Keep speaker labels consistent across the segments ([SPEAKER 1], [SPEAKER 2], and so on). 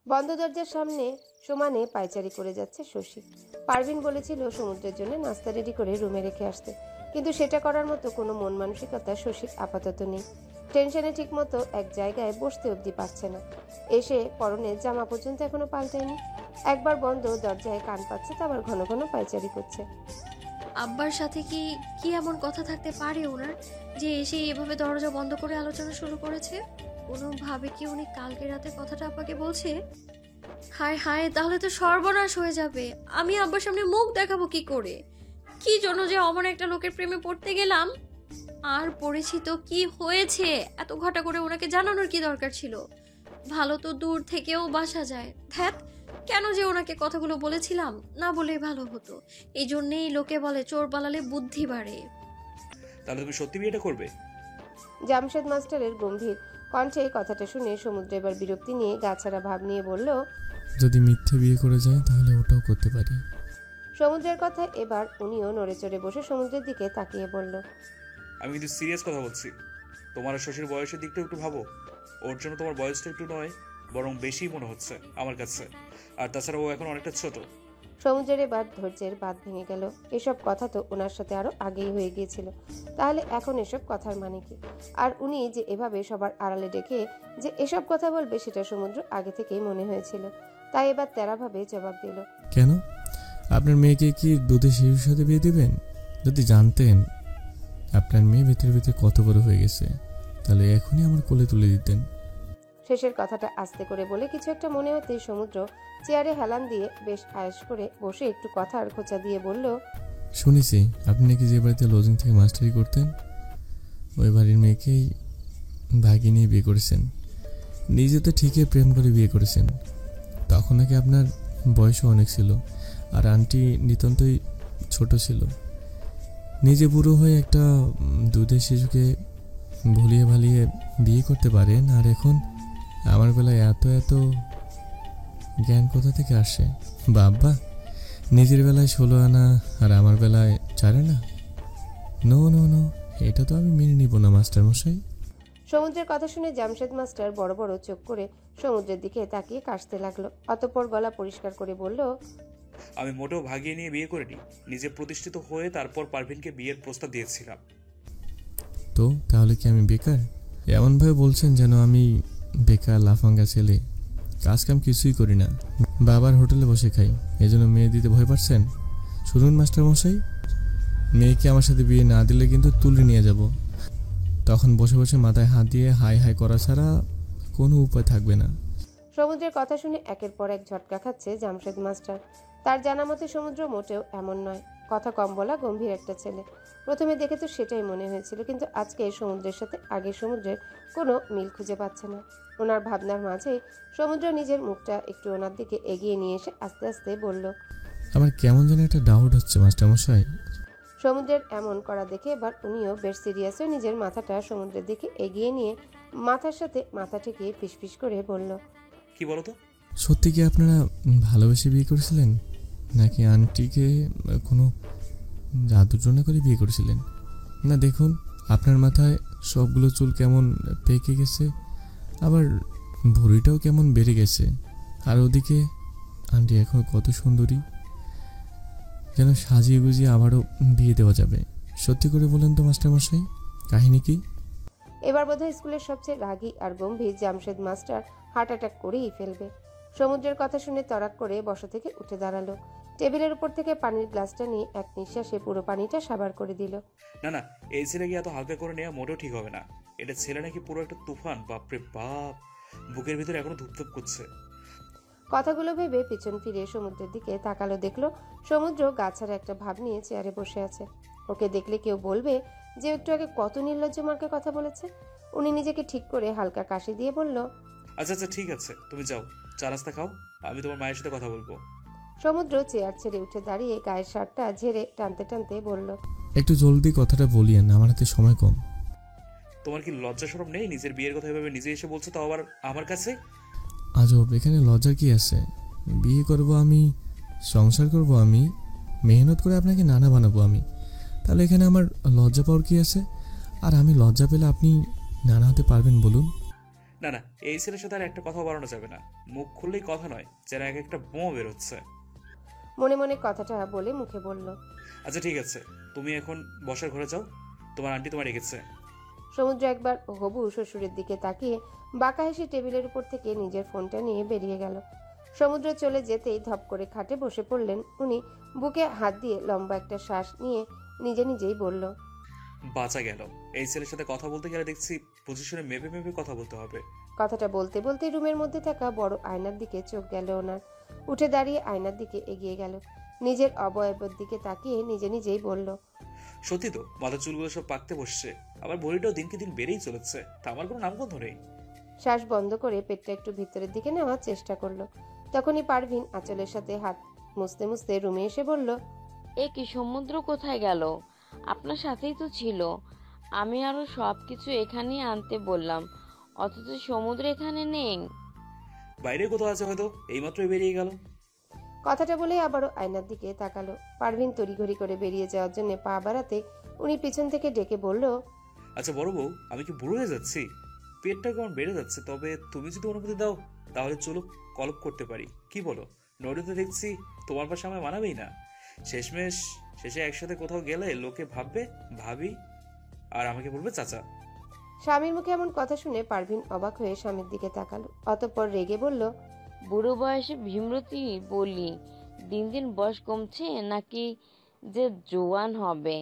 [SPEAKER 1] বন্ধ দরজার সামনে সমানে পায়চারি করে যাচ্ছে শশী। পারভিন বলেছিল সমুদ্রের জন্য নাস্তা রেডি করে রুমে রেখে আসতে, কিন্তু সেটা করার মতো কোনো মন মানসিকতা শশীর আপাতত নেই। টেনশনে ঠিক মতো এক জায়গায় বসতে অবধি পারছে না। এসে পরনের জামা পর্যন্ত এখনো পাল্টায়নি। একবার বন্ধ দরজায় কান পাচ্ছে, তো আবার ঘন ঘন পায়চারি করছে।
[SPEAKER 2] আব্বার সাথে কি কি এমন কথা থাকতে পারে ওনার, যে এসে এভাবে দরজা বন্ধ করে আলোচনা শুরু করেছে? কোনোভাবে কি উনি কালকে রাতে কথাটা আব্বাকে বলছে? হায় হায়, তাহলে তো সর্বনাশ হয়ে যাবে। আমি আব্বার সামনে মুখ দেখাবো কি করে? কি জন্য যে অমন একটা লোকের প্রেমে পড়তে গেলাম? আর পড়েছি তো কি হয়েছে? এত ঘটা করে ওনাকে জানানোর কি দরকার ছিল? ভালো তো দূর থেকেও বাসা যায়। ধ্যাত, কেন যে ওনাকে কথাগুলো বলেছিলাম, না বলেই ভালো হতো। এই জন্যেই লোকে বলে চোর পালালে বুদ্ধি বাড়ে।
[SPEAKER 3] তাহলে তুমি সত্যি বিয়েটা করবে?
[SPEAKER 1] জামশেদ মাস্টারের গম্ভীর কণ্ঠে কথাটা শুনে সমুদ্র এবার বিরক্তি নিয়ে গাছাড়া ভাব নিয়ে বলল,
[SPEAKER 4] যদি মিথ্যে বিয়ে করে যায় তাহলে ওটাও করতে পারি।
[SPEAKER 1] সমুদ্রের কথা এবার উনিও নড়ে চড়ে বসে সমুদ্রের দিকে তাকিয়ে বলল,
[SPEAKER 3] আমি কিন্তু সিরিয়াস কথা বলছি। তোমার আর শশীর বয়সের দিকটা একটু ভাবো। ওর জন্য তোমার বয়সটা একটু নয়, বরং বেশি মনে হচ্ছে আমার কাছে। আর তাছাড়া ও এখন অনেকটা ছোট।
[SPEAKER 1] সমুদ্রের এবার ধৈর্যের বাঁধ ভেঙে গেল। এসব কথা তো ওনার সাথে আরো আগেই হয়ে গিয়েছিল, তাহলে এখন এসব কথার মানে কি? আর উনি যে এভাবে সবার আড়ালে ডেকে যে এসব কথা বলবে, সেটা সমুদ্র আগে থেকেই মনে হয়েছিল। তাই এবার তেরাভাবে জবাব দিল,
[SPEAKER 4] কেন? আপনার মেয়েকে কি দুধের শিশুর সাথে বিয়ে দেবেন? যদি জানতেন আপনার মেয়ে ভেতরে ভেতরে কত বড় হয়ে গেছে, তাহলে এখনই আমার কোলে তুলে দিতেন।
[SPEAKER 1] শেষের কথাটা আস্তে করে বলে কিছু একটা মনে হতেই সমুদ্র চেয়ারে হেলান দিয়ে বেশ আয়েশ করে বসে একটু কথার খোঁচা দিয়ে বলল,
[SPEAKER 4] শুনেছি আপনি নাকি যে বাড়িতে লজিং থেকে মাস্টারি করতেন, ওই বাড়ির মেয়েকেই ভাগিয়ে নিয়ে বিয়ে করেছেন। নিজে তো ঠিকই প্রেম করে বিয়ে করেছেন। তখন নাকি আপনার বয়সও অনেক ছিল, আর আন্টি নিতান্তই ছোট ছিল। নিজে বুড়ো হয়ে একটা দুধের শিশুকে ভুলিয়ে ভালিয়ে বিয়ে করতে পারেন, আর এখন আমার বেলায় এত এত জ্ঞান কোথা থেকে আসে? বাবা, নিজের বেলায় 16 আনা আর আমার বেলায় 4 আনা? নো নো নো, এটা তো আমি মেনে নিব না মাস্টার মশাই।
[SPEAKER 1] সমুদ্রের কথা শুনে জামশেদ মাস্টার বড় বড় চোখ করে সমুদ্রের দিকে তাকিয়ে কাশতে লাগলো। অতঃপর গলা পরিষ্কার করে বলল,
[SPEAKER 3] আমি মোটেও ভাগিয়ে নিয়ে বিয়ে করিনি। নিজে প্রতিষ্ঠিত হয়ে তারপর পারভিনকে বিয়ের প্রস্তাব দিয়েছিলাম।
[SPEAKER 4] তো তাহলে কি আমি বেকার? এমনভাবে বলছেন যেন আমি বেকার লাফাঙ্গা ছেলে, কাজ কাম কিছুই করি না, বাবার হোটেলে বসে খাই, এজন্য মেয়ে দিতে ভয় পাচ্ছেন? শুনুন মাস্টার মশাই, মেয়েকে আমার সাথে বিয়ে না দিলে কিন্তু তুলে নিয়ে যাব। তখন বসে বসে মাথায় হাত দিয়ে হাই হাই করা ছাড়া কোনো উপায় থাকবে না।
[SPEAKER 1] সমুদ্রের কথা শুনে একের পর এক ঝটকা খাচ্ছে জামশেদ মাস্টার। তার জানা মতে সমুদ্র মোটেও এমন নয়, কথা কম বলা, গম্ভীর একটা ছেলে। প্রথমে দেখে তো সেটাই মনে হয়েছিল, কিন্তু আজকে সমুদ্রের সাথে আগে সমুদ্রের কোনো মিল খুঁজে পাচ্ছে না। ওনার ভাবনার মাঝে সমুদ্র নিজের মুখটা একটু ওনার দিকে এগিয়ে নিয়ে এসে আস্তে আস্তে বলল,
[SPEAKER 4] আমার কেমন যেন একটা ডাউট হচ্ছে মাস্টার মশাই।
[SPEAKER 1] সমুদ্রের এমন করা দেখে এবার উনিও বেশ সিরিয়াস হয়ে নিজের মাথাটা সমুদ্রের দিকে এগিয়ে নিয়ে মাথার সাথে মাথা ঠেকিয়ে ফিসফিস করে বলল,
[SPEAKER 3] কি বলো তো?
[SPEAKER 4] সত্যি কি আপনারা ভালোবেসে বিয়ে করেছিলেন, নাকি আন্টিকে কোনো জাদুটনা করে বিয়ে করেছিলেন? না দেখুন, আপনার মাথায় সবগুলো চুল কেমন পেকে গেছে, আবার ভুঁড়িটাও কেমন বেড়ে গেছে, আর ওদিকে আন্টি এখন কত সুন্দরী, যেন সাজিয়ে গুজিয়ে আবারও বিয়ে দেওয়া যাবে। সত্যি করে বলেন তো মাস্টারমশাই, কাহিনী কি?
[SPEAKER 1] এবার বোধহয় স্কুলের সবচেয়ে রাগী আর গম্ভীর জামশেদ মাস্টার হার্ট অ্যাটাক করেই ফেলবে। সমুদ্রের কথা শুনে তরাক করে বসা থেকে উঠে দাঁড়ালো। টেবিলের উপর থেকে পানির গ্লাসটা নিয়ে এক নিঃশ্বাসে পুরো পানিটা সাবার করে দিল।
[SPEAKER 3] না না, এই ছেলেকে এত হালকা করে নেওয়া মোটেও ঠিক হবে না। এটা ছেলে নাকি পুরো একটা তুফান। বাপরে বাপ, বুকের ভিতরে এখনো ধুপধুপ করছে।
[SPEAKER 1] কথাগুলো ভেবে পিছন ফিরে সমুদ্রের দিকে তাকালো। দেখলো সমুদ্র গাছার একটা ভাব নিয়ে চেয়ারে বসে আছে। ওকে দেখলে কেউ বলবে যে একটু আগে কত নির্লজ্জ মার্কে কথা বলেছে। উনি নিজেকে ঠিক করে হালকা কাশি দিয়ে বলল,
[SPEAKER 3] আচ্ছা আচ্ছা ঠিক আছে, তুমি যাও, চা নাস্তা খাও, আমি তোমার মায়ের সাথে কথা বলবো।
[SPEAKER 1] সমুদ্র চেয়ার ছেড়ে উঠে দাঁড়িয়ে গায়ের শার্টটা ঝেড়ে টানতে টানতে বলল,
[SPEAKER 4] একটু জলদি কথাটা বলিয়েন, আমার হাতে সময় কম।
[SPEAKER 3] তোমার কি লজ্জা শরম নেই? নিজের বিয়ের কথা এভাবে নিজে এসে বলছো, তাও আবার আমার কাছে।
[SPEAKER 4] আজব, এখানে লজ্জার কি আছে? বিয়ে করব আমি, সংসার করব আমি, মেহনত করে আপনাকে নানা বানাবো আমি, তাহলে এখানে আমার লজ্জা পাওয়ার কি আছে? আর আমি লজ্জা পেলে আপনি না না হতে পারবেন বলুন।
[SPEAKER 3] না না, এই ছেলের সাথে আর একটা কথা বাড়ানো যাবে না। মুখ খুললেই কথা নয়, যেন এক একটা বোমা বেরোচ্ছে।
[SPEAKER 1] মনে মনে কথাটা বলে মুখে বলল।
[SPEAKER 3] আচ্ছা ঠিক আছে, তুমি এখন বসার ঘরে যাও, তোমার আন্টি তোমার রেখেছে।
[SPEAKER 1] সমুদ্র একবার হবু শ্বশুরের দিকে তাকিয়ে বাঁকা হেসে টেবিলের উপর থেকে নিজের ফোনটা নিয়ে বেরিয়ে গেল। সমুদ্র চলে যেতেই ধপ করে খাটে বসে পড়লেন উনি। বুকে হাত দিয়ে লম্বা একটা শ্বাস নিয়ে নিজে নিজেই বলল,
[SPEAKER 3] বাঁচা গেল। এই ছেলের সাথে কথা বলতে গেলে দেখছি পজিশনে মেপে মেপে কথা বলতে হবে।
[SPEAKER 1] কথাটা বলতে বলতে রুমের মধ্যে থাকা বড় আয়নার দিকে চোখ গেল ওনার। উঠে দাঁড়িয়ে আয়নার দিকে এগিয়ে গেল। নিজের অবয়বের দিকে তাকিয়ে নিজে নিজেই বলল,
[SPEAKER 3] সত্যি তো, মাথার চুলগুলো সব পাকতে বসছে, আবার বডিটাও দিনকে দিন বেড়েই চলেছে, তা আমার কোনো নামগন্ধ নেই।
[SPEAKER 1] শ্বাস বন্ধ করে পেটটা একটু ভিতরের দিকে নেওয়ার চেষ্টা করলো। তখনই পারভিন আঁচলের সাথে হাত মুছতে মুছতে রুমে এসে বলল,
[SPEAKER 5] এ কি, সমুদ্র কোথায় গেল? আপনার সাথেই তো ছিল। আমি আরো সবকিছু এখানেই আনতে বললাম, অথচ সমুদ্র এখানে নেই।
[SPEAKER 3] বাইরে কোথাও আছে হয়তো, এইমাত্রই বেরিয়ে গেল।
[SPEAKER 1] কথাটা বলে আবারও আয়নার দিকে তাকালো। পারভিন তড়িঘড়ি করে বেরিয়ে যাওয়ার জন্য পা বাড়াতে উনি পিছন থেকে ডেকে বলল,
[SPEAKER 3] আচ্ছা বড় বউ, আমি কি বুড়ো হয়ে যাচ্ছি? পেটটা কেমন বেড়ে যাচ্ছে, তবে তুমি যদি অনুমতি দাও তাহলে চলো কলপ করতে পারি, কি বলো? নড়ে দেখছি তোমার পাশে আমায় মানাবেই না। শেষে একসাথে কোথাও গেলে লোকে ভাববে ভাবি, আর আমাকে বলবে চাচা।
[SPEAKER 1] স্বামীর মুখে এমন কথা শুনে পারভিন অবাক হয়ে স্বামীর দিকে তাকালো। অতঃপর রেগে বলল,
[SPEAKER 5] বুড়ো বয়সে ভীমরতি বলি, দিন দিন বয়স কমছে নাকি যে জোয়ান হবে?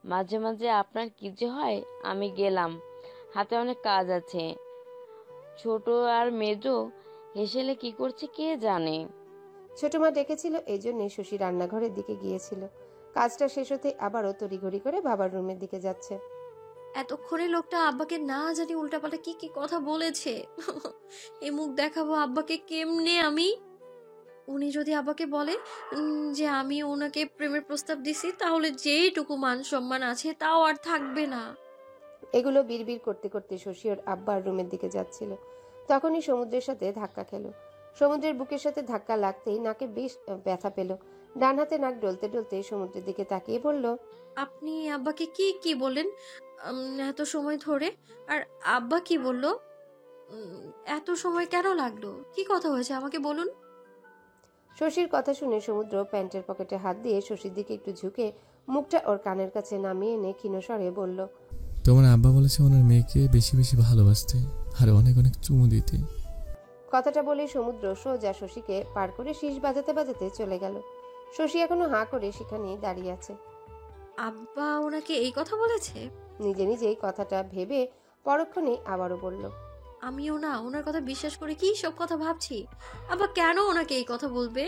[SPEAKER 5] মাঝে মাঝে আপনার কি যে হয়। আমি গেলাম, হাতে অনেক কাজ আছে। ছোট আর মেজো হেসেলে কি করছে কে জানে।
[SPEAKER 1] ছোট মা ডেকেছিল, এই জন্যে শশী রান্নাঘরের দিকে গিয়েছিল। কাজটা শেষ হতে আবারও তড়িঘড়ি করে বাবার রুমের দিকে যাচ্ছে।
[SPEAKER 2] এতক্ষণে লোকটা আব্বাকে না জানি উল্টাপাল্টা কি কি কথা বলেছে। এই মুখ দেখাবো আব্বাকে কেমনে আমি? উনি যদি আব্বাকে বলে যে আমি ওনাকে প্রেমের প্রস্তাব দিছি, তাহলে যেইটুকু মান সম্মান আছে তাও আর থাকবে না।
[SPEAKER 1] এগুলো বিড়বিড় করতে করতে শশী ওর আব্বার রুমের দিকে যাচ্ছিল। তখনই সমুদ্রের সাথে ধাক্কা খেলো। সমুদ্রের বুকের সাথে ধাক্কা লাগতেই নাকে বেশ ব্যথা পেল। ডান হাতে নাক ডলতে ডলতে সমুদ্রের দিকে তাকিয়ে বলল,
[SPEAKER 2] আপনি আব্বাকে কি কি বললেন এত সময় ধরে? আর আব্বা কি বলল? এত সময় কেন লাগলো? কি কথা হয়েছে আমাকে বলুন।
[SPEAKER 1] শশীর কথা শুনে সমুদ্র প্যান্টের পকেটে হাত দিয়ে শশীর দিকে একটু ঝুঁকে মুখটা ওর কানের কাছে নামিয়ে এনে ক্ষীণ স্বরে বলল,
[SPEAKER 4] তোমার আব্বা বলেছে ওনার মেয়েকে বেশি বেশি ভালোবাসতে আর অনেক অনেক চুমু দিতে।
[SPEAKER 1] কথাটা বলে সমুদ্র সোজা শশীকে পার করে শীষ বাজাতে বাজাতে চলে গেল। শশী এখনো হাঁ করে সেখানেই দাঁড়িয়ে আছে।
[SPEAKER 2] আব্বা ওনাকে এই কথা বলেছে?
[SPEAKER 1] নিজে নিজেই কথাটা ভেবে পরক্ষণে আবারও বলল,
[SPEAKER 2] আমিও না ওনার কথা বিশ্বাস করে কি সব কথা ভাবছি। আব্বা কেন ওনাকে এই কথা বলবে?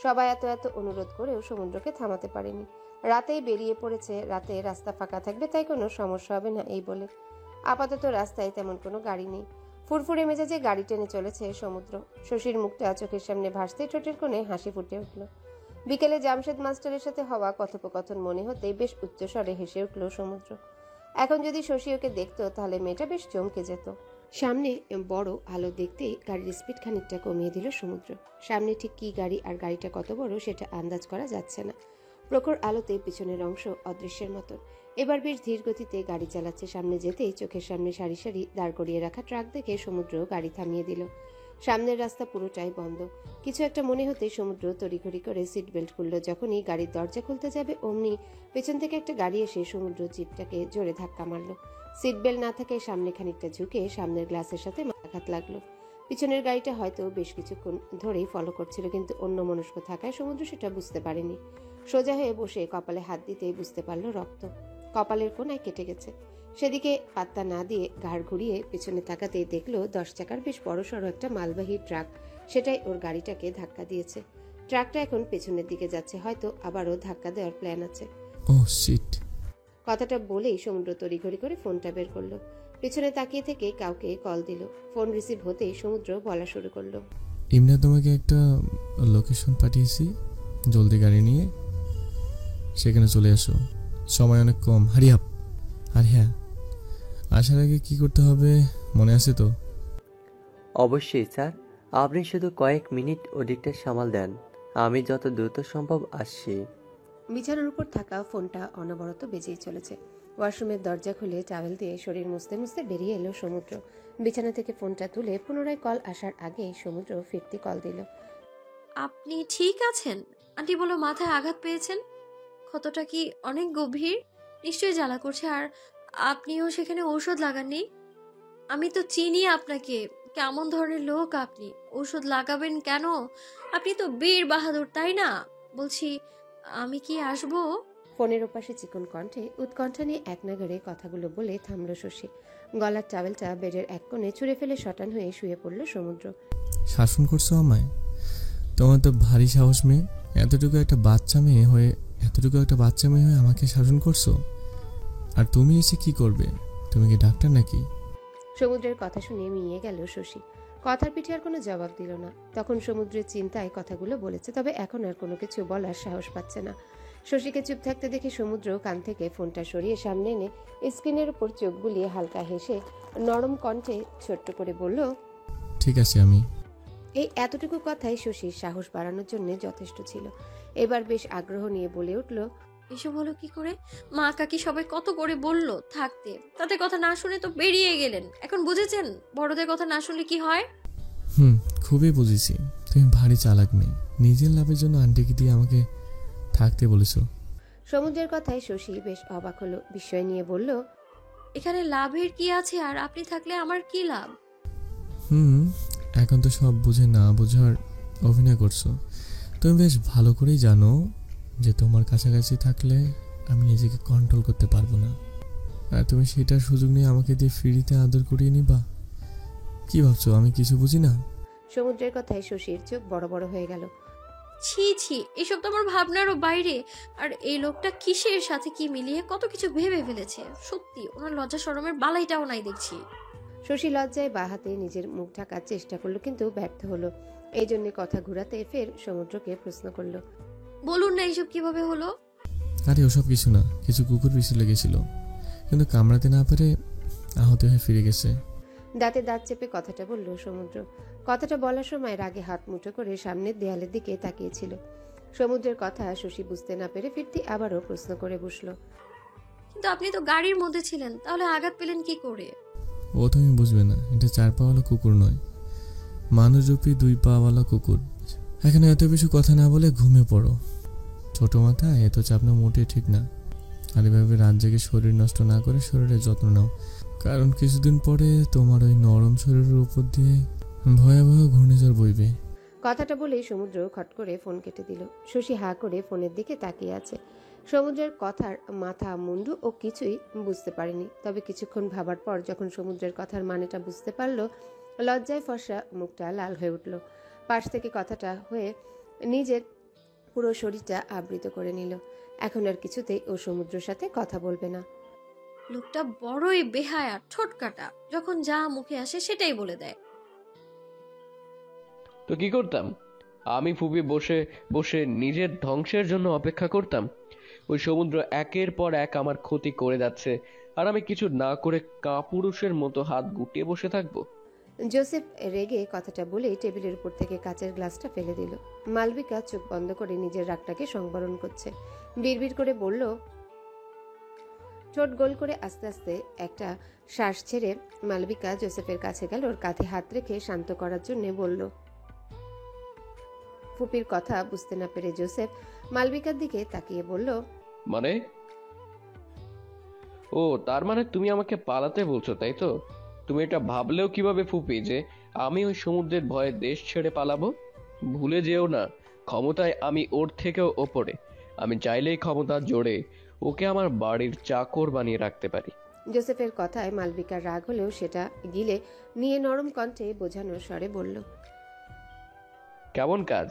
[SPEAKER 1] সবাই এত এত অনুরোধ করেও সমুদ্রকে থামাতে পারেনি। রাতেই বেরিয়ে পড়েছে, রাতে রাস্তা ফাঁকা থাকবে, তাই কোনো সমস্যা হবে না এই বলে। আপাতত রাস্তায় তেমন কোনো গাড়ি নেই। ফুরফুরে মেজাজে গাড়ি টেনে চলেছে সমুদ্র। শশীর মুখটা চোখের সামনে ভাসতে ঠোঁটের কোণে হাসি ফুটে উঠল। বিকেলে জামশেদ মাস্টারের সাথে হওয়া কথোপকথন মনে হতেই বেশ উচ্চস্বরে হেসে উঠল সমুদ্র। এখন যদি শশী ওকে দেখতো তাহলে মেয়েটা বেশ চমকে যেত। সামনে বড় আলো দেখতেই গাড়ির স্পিড খানিকটা কমিয়ে দিল সমুদ্র। সামনে ঠিক কি গাড়ি আর গাড়িটা কত বড় সেটা আন্দাজ করা যাচ্ছে না। প্রখর আলোতে পিছনের অংশ অদৃশ্যের মতো। এবার বেশ ধীর গতিতে গাড়ি চালাচ্ছে। সামনে যেতেই চোখের সামনে সারি সারি দাঁড় করিয়ে রাখা ট্রাক দেখে সমুদ্র গাড়ি থামিয়ে দিল। সামনের রাস্তা পুরোটাই বন্ধ। কিছু একটা মনে হতেই সমুদ্র তড়িঘড়ি করে সিট বেল্ট খুলল। যখনই গাড়ির দরজা খুলতে যাবে অমনি পেছন থেকে একটা গাড়ি এসে সমুদ্র জিপটাকে জোরে ধাক্কা মারল। সিট বেল্ট না থাকে সামনে খানিকটা ঝুঁকে সামনের গ্লাসের সাথে মাথাঘাত লাগলো। পিছনের গাড়িটা হয়তো বেশ কিছুক্ষণ ধরেই ফলো করছিল, কিন্তু অন্য মনস্ক থাকায় সমুদ্র সেটা বুঝতে পারেনি। সোজা হয়ে বসে কপালে হাত দিতেই বুঝতে পারল রক্ত কপালের কোনায় কেটে গেছে। সেদিকে পাত্তা না দিয়ে ঘাড় ঘুরিয়ে পেছনে তাকাতেই দেখলো 10 চাকার বেশ বড়সড় একটা মালবাহী ট্রাক, সেটাই ওর গাড়িটাকে ধাক্কা দিয়েছে। ট্রাকটা এখন পেছনের দিকে যাচ্ছে, হয়তো আবারও ধাক্কা দেওয়ার প্ল্যান আছে।
[SPEAKER 4] ও শিট।
[SPEAKER 1] কথাটা বলেই সমুদ্র তড়িঘড়ি করে ফোনটা বের করলো। পেছনে তাকিয়ে থেকে কাউকে কল দিল। ফোন রিসিভ হতেই সমুদ্র বলা শুরু করলো,
[SPEAKER 4] ইমরা তোমাকে একটা লোকেশন পাঠিয়েছি, জলদি গাড়ি নিয়ে সেখানে চলে আসো, সময় অনেক কম, হারি আপ। আর হ্যাঁ, আসার আগে কি করতে হবে মনে আছে তো?
[SPEAKER 6] অবশ্যই স্যার, আপনি শুধু কয়েক মিনিট ওদিকটা সামাল দেন, আমি যত দ্রুত সম্ভব আসছি।
[SPEAKER 1] বিছানার উপর থাকা ফোনটা অনবরত বেজেই চলেছে। ওয়াশরুমের দরজা খুলে টাওয়েল দিয়ে শরীর মুছতে মুছতে বেরিয়ে এলো সমুদ্র। বিছানা থেকে ফোনটা তুলে পুনরায় কল আসার আগেই সমুদ্র ফিরতি কল দিল।
[SPEAKER 2] আপনি ঠিক আছেন? আন্টি বলল মাথায় আঘাত পেয়েছেন। ক্ষতটা কি অনেক গভীর? নিশ্চয়ই জ্বালা করছে। আর আপনিও সেখানে ঔষধ লাগাননি? আমি তো চিনি আপনাকে। কেমন ধরনের লোক আপনি? ঔষধ লাগাবেন কেন? আপনি তো বীর বাহাদুর, তাই না? বলছি, আমি কি আসবো?
[SPEAKER 1] ফোনের ওপাশে চিকন কণ্ঠে উৎকণ্ঠা নিয়ে এক নাগাড়ে কথাগুলো বলে থামল শশী। গলার টাওয়েলটা বেডের এক কোণে ছুঁড়ে ফেলে শটান হয়ে শুয়ে পড়ল সমুদ্র।
[SPEAKER 4] শাসন করছো আমায়? তোমার তো ভারী সাহস মেয়ে। এতটুকু একটা বাচ্চা মেয়ে হয়ে আমাকে শাসন করছো। আর তুমি এসে কি করবে? তুমি কি ডাক্তার নাকি?
[SPEAKER 1] সমুদ্রের কথা শুনে মিয়ে গেল শশী। কথার পিঠে আর কোনো জবাব দিল না। তখন সমুদ্রের চিন্তায় কথাগুলো বলেছে, তবে এখন আর কোনো কিছু বলার সাহস পাচ্ছে না। শশীকে চুপ থাকতে দেখে সমুদ্র কান থেকে ফোনটা সরিয়ে সামনে এনে স্ক্রিনের উপর চোখ বুলিয়ে হালকা হেসে নরম কণ্ঠে ছোট্ট করে বলল,
[SPEAKER 4] ঠিক আছে আমি।
[SPEAKER 1] এই এতটুকু কথাই শশীর সাহস বাড়ানোর জন্য যথেষ্ট ছিল। এবার বেশ আগ্রহ নিয়ে বলে উঠল,
[SPEAKER 2] এসব হলো কি করে? মা কাকি সবাই কত করে বলল থাকতে, তাদের কথা না শুনে তো বেরিয়ে গেলেন। এখন বুঝেছেন বড়দের কথা না শুনলে কি হয়?
[SPEAKER 4] খুবই বুঝেছি। তুমি ভারী চালাক মেয়ে। নিজের লাভের জন্য আন্টিকে দিয়ে আমাকে থাকতে বলেছো।
[SPEAKER 1] সমুদ্রের কথায় শশী বেশ অবাক হলো। বিস্ময় নিয়ে বলল,
[SPEAKER 2] এখানে লাভের কি আছে? আর আপনি থাকলে আমার কি লাভ?
[SPEAKER 4] এখন তো সব বুঝে না বোঝার অভিনয় করছো। তুমি বেশ ভালো করেই জানো যে তোমার কাছাকাছি থাকলে আমি নিজেকে কন্ট্রোল করতে পারবো না। আর তুমি সেটার সুযোগ নিয়ে আমাকে দিয়ে ফ্রিতে আদর করিয়ে নিবা। কি ভাবছো আমি কিছু বুঝি না?
[SPEAKER 1] সমুদ্রের কথায় শশীর চোখ বড় বড় হয়ে গেল।
[SPEAKER 2] ছি ছি, এসব তো আমার ভাবনারও বাইরে। আর এই লোকটা কিসের সাথে কি মিলিয়ে কত কিছু ভেবে ফেলেছে। সত্যি ওনার লজ্জা শরমের বালাইটাও নাই দেখছি।
[SPEAKER 1] শশী লজ্জায় বা হাতে নিজের মুখ ঢাকার চেষ্টা করলো, কিন্তু ব্যর্থ হলো। এই জন্য কথা ঘুরাতে ফের সমুদ্রকে প্রশ্ন করলো,
[SPEAKER 2] বলুন না এইসব কিভাবে হলো?
[SPEAKER 4] আরে ওসব কিছু না, কিছু কুকুর পিছু লেগেছিল, কিন্তু কামড়াতে না পেরে আহত হয়ে ফিরে গেছে।
[SPEAKER 1] দাঁতে দাঁত চেপে কথাটা বলল সমুদ্র। কথাটা বলার সময় রাগে হাত মুঠো করে সামনের দেয়ালের দিকে তাকিয়েছিল। সমুদ্রের কথা শশী বুঝতে না পেরে ফিরতি আবারও প্রশ্ন করে বসলো,
[SPEAKER 2] কিন্তু আপনি তো গাড়ির মধ্যে ছিলেন, তাহলে আঘাত পেলেন কি করে?
[SPEAKER 4] ও তুমি বুঝবে না, এটা 4 পাওয়ালা কুকুর নয়, মানুষরূপী 2 পাওয়ালা কুকুর। এখানে এত বেশি কথা না বলে ঘুমিয়ে পড়ো। ছোট মাথা, এত চাপনা মোটেই ঠিক না। আর এভাবে রাত জেগে শরীর নষ্ট না করে শরীরের যত্ন নাও, কারণ কিছুদিন পরে তোমার ওই নরম শরীরের উপর দিয়ে ভয়াবহ ঘূর্ণিঝড় বইবে।
[SPEAKER 1] কথাটা বলেই সমুদ্র খট করে ফোন কেটে দিল। শশী হা করে ফোনের দিকে তাকিয়ে আছে। সমুদ্রের কথার মাথা মুন্ডু ও কিছুই বুঝতে পারেনি। তবে কিছুক্ষণ ভাবার পর যখন সমুদ্রের কথার মানেটা বুঝতে পারল, লজ্জায় ফর্সা মুখটা লাল হয়ে উঠল। পাশ থেকে কথাটা হয়ে নিজের পুরো শরীরটা আবৃত করে নিল। এখন আর কিছুতেই ও সমুদ্রের সাথে কথা বলবে না।
[SPEAKER 2] লোকটা বড়ই বেহায়া, ঠোঁট কাটা। যখন যা মুখে আসে সেটাই বলে দেয়।
[SPEAKER 7] তো কি করতাম? আমি ফুপি বসে বসে নিজের ধ্বংসের জন্য অপেক্ষা করতাম। ওই সমুদ্র একের পর এক আমার ক্ষতি করে যাচ্ছে, আর আমি কিছু না করে কাপুরুষের মতো হাত গুটিয়ে বসে থাকবো?
[SPEAKER 1] জোসেফ রেগে কথাটা বলেই টেবিলের উপর থেকে কাচের গ্লাসটা ফেলে দিল। মালবিকা চোখ বন্ধ করে নিজের রাগটাকে সংবরণ করছে। বিড়বিড় করে বলল, ঠোঁট গোল করে আস্তে আস্তে একটা শ্বাস ছেড়ে মালবিকা জোসেফের কাছে গেল। ওর কাঁধে হাত রেখে শান্ত করার জন্য বলল। ফুপির কথা বুঝতে না পেরে জোসেফ মালবিকার দিকে তাকিয়ে বলল,
[SPEAKER 7] মানে? ও, তার মানে তুমি আমাকে পালাতে বলছো, তাই তো? তুমি এটা ভাবলেও কিভাবে ফুপি যে আমি ওই সমুদ্রের ভয়ে দেশ ছেড়ে পালাবো? ভুলে যেও না, ক্ষমতায় আমি ওর থেকেও ওপরে। আমি চাইলেই ক্ষমতা জোরে ওকে আমার বাড়ির চাকর বানিয়ে রাখতে পারি।
[SPEAKER 1] জোসেফের কথায় মালবিকার রাগ হলেও সেটা গিলে নিয়ে নরম কণ্ঠে বোঝানোর স্বরে বলল,
[SPEAKER 7] কেমন কাজ?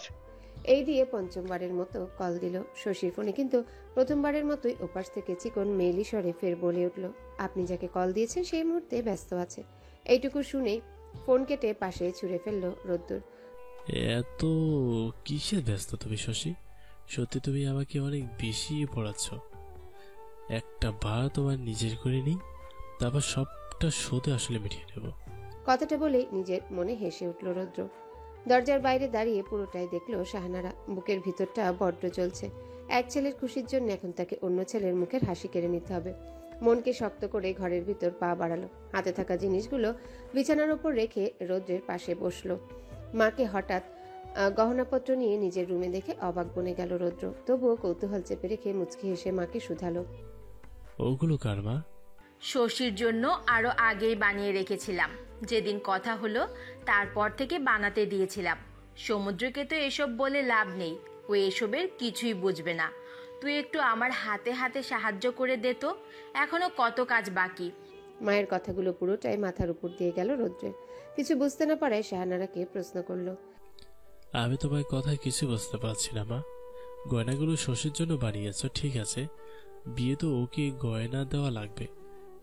[SPEAKER 1] এই দিয়ে পঞ্চমবারের মতো কল দিল শশীর ফোনে, কিন্তু প্রথমবারের মতোই ওপাশ থেকে চিকন মেইলি স্বরে ফের বলে উঠল, আপনি যাকে কল দিয়েছেন সেই মুহূর্তে ব্যস্ত আছে। এইটুকু শুনেই ফোন কেটে পাশে ছুঁড়ে ফেলল রোদ্দুর।
[SPEAKER 8] এত কিসের ব্যস্ত তুমি শশী? সত্যি তুমি আমাকে অনেক বেশি পড়াচ্ছ। একটা বার তোমার নিজের করে নিই, তারপর সবটা শোধে আসলে মিটিয়ে নেব।
[SPEAKER 1] কথাটা বলেই নিজের মনে হেসে উঠল রৌদ্র। দরজার বাইরে দাঁড়িয়ে পুরোটাই দেখলো শাহানারা। বুকের ভিতরটা বড্ড জ্বলছে। এক ছেলের খুশির জন্য এখন তাকে অন্য ছেলের মুখের হাসি কেড়ে নিতে হবে। মনকে শক্ত করে ঘরের ভিতর পা বাড়ালো। হাতে থাকা জিনিসগুলো বিছানার ওপর রেখে রৌদ্রের পাশে বসলো। মাকে হঠাৎ গহনাপত্র নিয়ে নিজের রুমে দেখে অবাক বনে গেল রৌদ্র। তবুও কৌতূহল চেপে রেখে মুচকি হেসে মাকে শুধালো।
[SPEAKER 8] ওগুলো কার মা?
[SPEAKER 9] শশীর জন্য আরো আগেই বানিয়ে রেখেছিলাম। যেদিন কথা হলো তারপর থেকে বানাতে দিয়েছিলাম। সমুদ্রকে তো এসব বলে লাভ নেই, ও এসবের কিছুই বুঝবে না। তুই একটু আমার হাতে হাতে সাহায্য করে দে তো, এখনো কত কাজ বাকি।
[SPEAKER 1] মায়ের কথাগুলো পুরোটাই মাথার উপর দিয়ে গেল রৌদ্রের। কিছু বুঝতে না পারায় শাহানারাকে প্রশ্ন করলো।
[SPEAKER 8] আমি তোমার কথায় কিছু বুঝতে পারছি না মা। গয়নাগুলো শশীর জন্য বানিয়েছ, ঠিক আছে, বিয়ে তো ওকে গয়না দেওয়া লাগবে,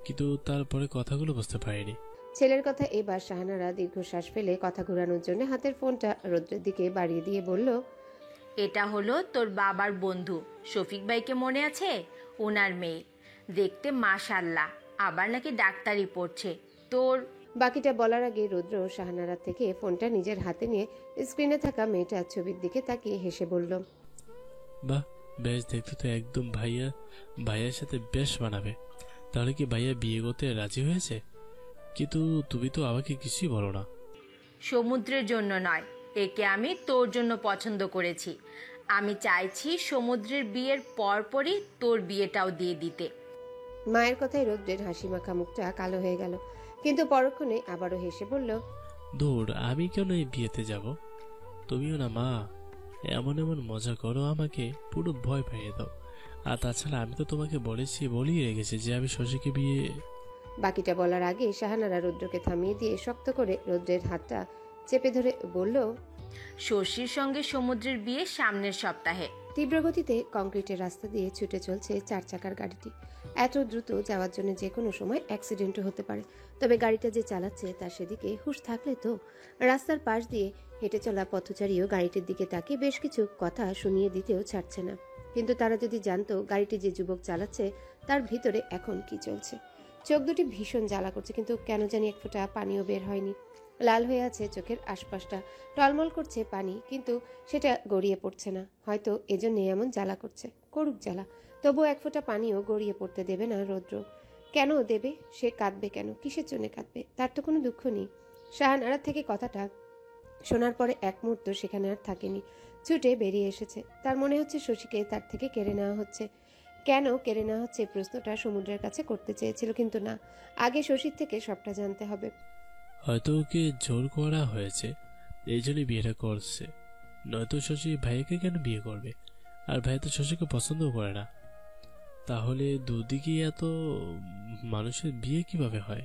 [SPEAKER 8] কিন্তু তারপরে কথাগুলো বুঝতে পারিনি।
[SPEAKER 1] ছেলের কথা এবার শাহানারা দীর্ঘশ্বাস ফেলে কথা ঘোরানোর জন্য হাতের ফোনটা রৌদ্রের দিকে বাড়িয়ে দিয়ে বলল,
[SPEAKER 9] এটা হলো তোর বাবার বন্ধু শফিক ভাইকে মনে আছে? ওনার মেয়ে, দেখতে মাশাল্লাহ, আবার নাকি ডাক্তারি পড়ছে। তোর
[SPEAKER 1] বাকিটা বলার আগে রৌদ্র শাহানারা থেকে ফোনটা নিজের হাতে নিয়ে স্ক্রিনে থাকা মেয়েটার ছবির দিকে তাকিয়ে হেসে বলল,
[SPEAKER 8] বাহ, বেশ, দেখতে তো একদম ভাইয়ার সাথে বেশ মানাবে। তাহলে কি ভাইয়া বিয়ে করতে রাজি হয়েছে? কিন্তু তুমি তো আমাকে কিছুই বলো না।
[SPEAKER 9] সমুদ্রের জন্য নয়, একে আমি তোর জন্য পছন্দ করেছি। আমি চাইছি সমুদ্রের বিয়ের পরপরই তোর বিয়েটাও দিয়ে দিতে।
[SPEAKER 1] মায়ের কথায় রৌদ্রের হাসি মাখা মুখটা কালো হয়ে গেল, কিন্তু পরক্ষণে আবারও হেসে বলল,
[SPEAKER 8] দৌড়, আমি কেন এই বিয়েতে যাব? তুমিও না মা, এমন এমন মজা করো, আমাকে পুরো ভয় পাইয়ে দাও। আর তাছাড়া আমি তো তোমাকে বলিয়ে রেখেছি যে আমি শশীকে বিয়ে।
[SPEAKER 1] বাকিটা বলার আগে শাহানারা রৌদ্রকে থামিয়ে দিয়ে শক্ত করে রৌদ্রের হাতটা চেপে ধরে বলল,
[SPEAKER 9] শশীর সঙ্গে সমুদ্রের বিয়ে সামনের সপ্তাহে।
[SPEAKER 1] তীব্র গতিতে কংক্রিটের রাস্তা দিয়ে ছুটে চলছে 4 চাকার গাড়িটি। এত দ্রুত যাওয়ার জন্য যে কোনো সময় অ্যাক্সিডেন্টও হতে পারে, তবে গাড়িটা যে চালাচ্ছে তার সেদিকে হুঁশ থাকলে তো। রাস্তার পাশ দিয়ে হেঁটে চলা পথচারীও গাড়িটির দিকে তাকিয়ে বেশ কিছু কথা শুনিয়ে দিতেও ছাড়ছে না। কিন্তু তারা যদি জানতো গাড়িটি যে যুবক চালাচ্ছে তার ভিতরে এখন কি চলছে। চোখ দুটি ভীষণ জ্বালা করছে, কিন্তু কেন জানি এক ফোঁটা পানিও বের হয়নি। লাল হয়ে আছে চোখের আশপাশটা, টলমল করছে পানি, কিন্তু সেটা গড়িয়ে পড়ছে না। হয়তো এজন্য এমন জ্বালা করছে, করুক জ্বালা, তবু এক ফোঁটা পানিও গড়িয়ে পড়তে দেবে না রৌদ্র। কেন দেবে? সে কাঁদবে কেন? কিসের জন্য কাঁদবে? তার তো কোনো দুঃখ নেই। শাহানারা থেকে কথাটা শোনার পরে এক মুহূর্ত সেখানে আর থাকেনি, ছুটে বেরিয়ে এসেছে। তার মনে হচ্ছে শশীকে তার থেকে কেড়ে নেওয়া হচ্ছে। কেন কেড়ে নেওয়া হচ্ছে প্রশ্নটা সমুদ্রের কাছে করতে চেয়েছিল, কিন্তু না, আগে শশীর থেকে সবটা জানতে হবে।
[SPEAKER 8] হয়তো ওকে জোর করা হয়েছে, এই জন্যই বিয়েটা করছে। নয়তো শশী ভাইয়াকে কেন বিয়ে করবে? আর ভাইয়া তো শশীকে পছন্দও করে না। তাহলে দুদিকে এত মানুষের বিয়ে কিভাবে হয়?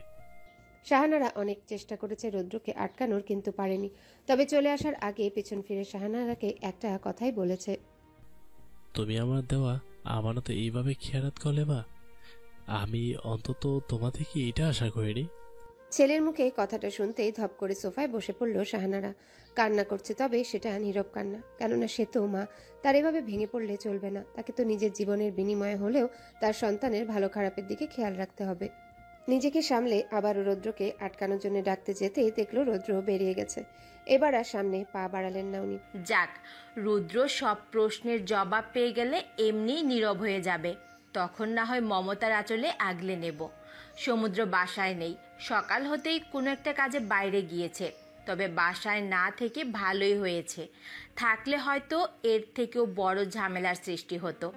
[SPEAKER 1] শাহানারা অনেক চেষ্টা করেছে রৌদ্রকে আটকানোর, কিন্তু পারেনি। তবে চলে আসার আগে পেছন ফিরে শাহানারাকে একটা কথাই বলেছে,
[SPEAKER 8] তুমি আমার দেওয়া আমানত এইভাবে খেয়ারাত করলে মা, আমি অন্তত তোমা থেকে এটা আশা করিনি।
[SPEAKER 1] ছেলের মুখে কথাটা শুনতেই ধপ করে সোফায় বসে পড়ল শাহানারা। কান্না করছে, তবে সেটা নীরব কান্না, কেননা সে তো মা। তার এভাবে ভেঙে পড়লে চলবে না। তাকে তো নিজের জীবনের বিনিময়ে হলেও তার সন্তানের ভালো খারাপের দিকে খেয়াল রাখতে হবে। নিজেকে সামলে আবার রৌদ্রকে আটকানোর জন্য ডাকতে যেতেই দেখলো রৌদ্র বেরিয়ে গেছে। এবার আর সামনে পা বাড়ালেন না উনি।
[SPEAKER 9] যাক, রুদ্র সব প্রশ্নের জবাব পেয়ে গেলে এমনিই নীরব হয়ে যাবে, তখন না হয় মমতার আঁচলে আগলে নেব। সমুদ্র বাসায় নেই, সকাল হতেই কোনো একটা কাজে বাইরে গিয়েছে। তবে বাসায় না থেকে ভালোই হয়েছে, থাকলে হয়তো এর থেকেও বড় ঝামেলার সৃষ্টি হতো।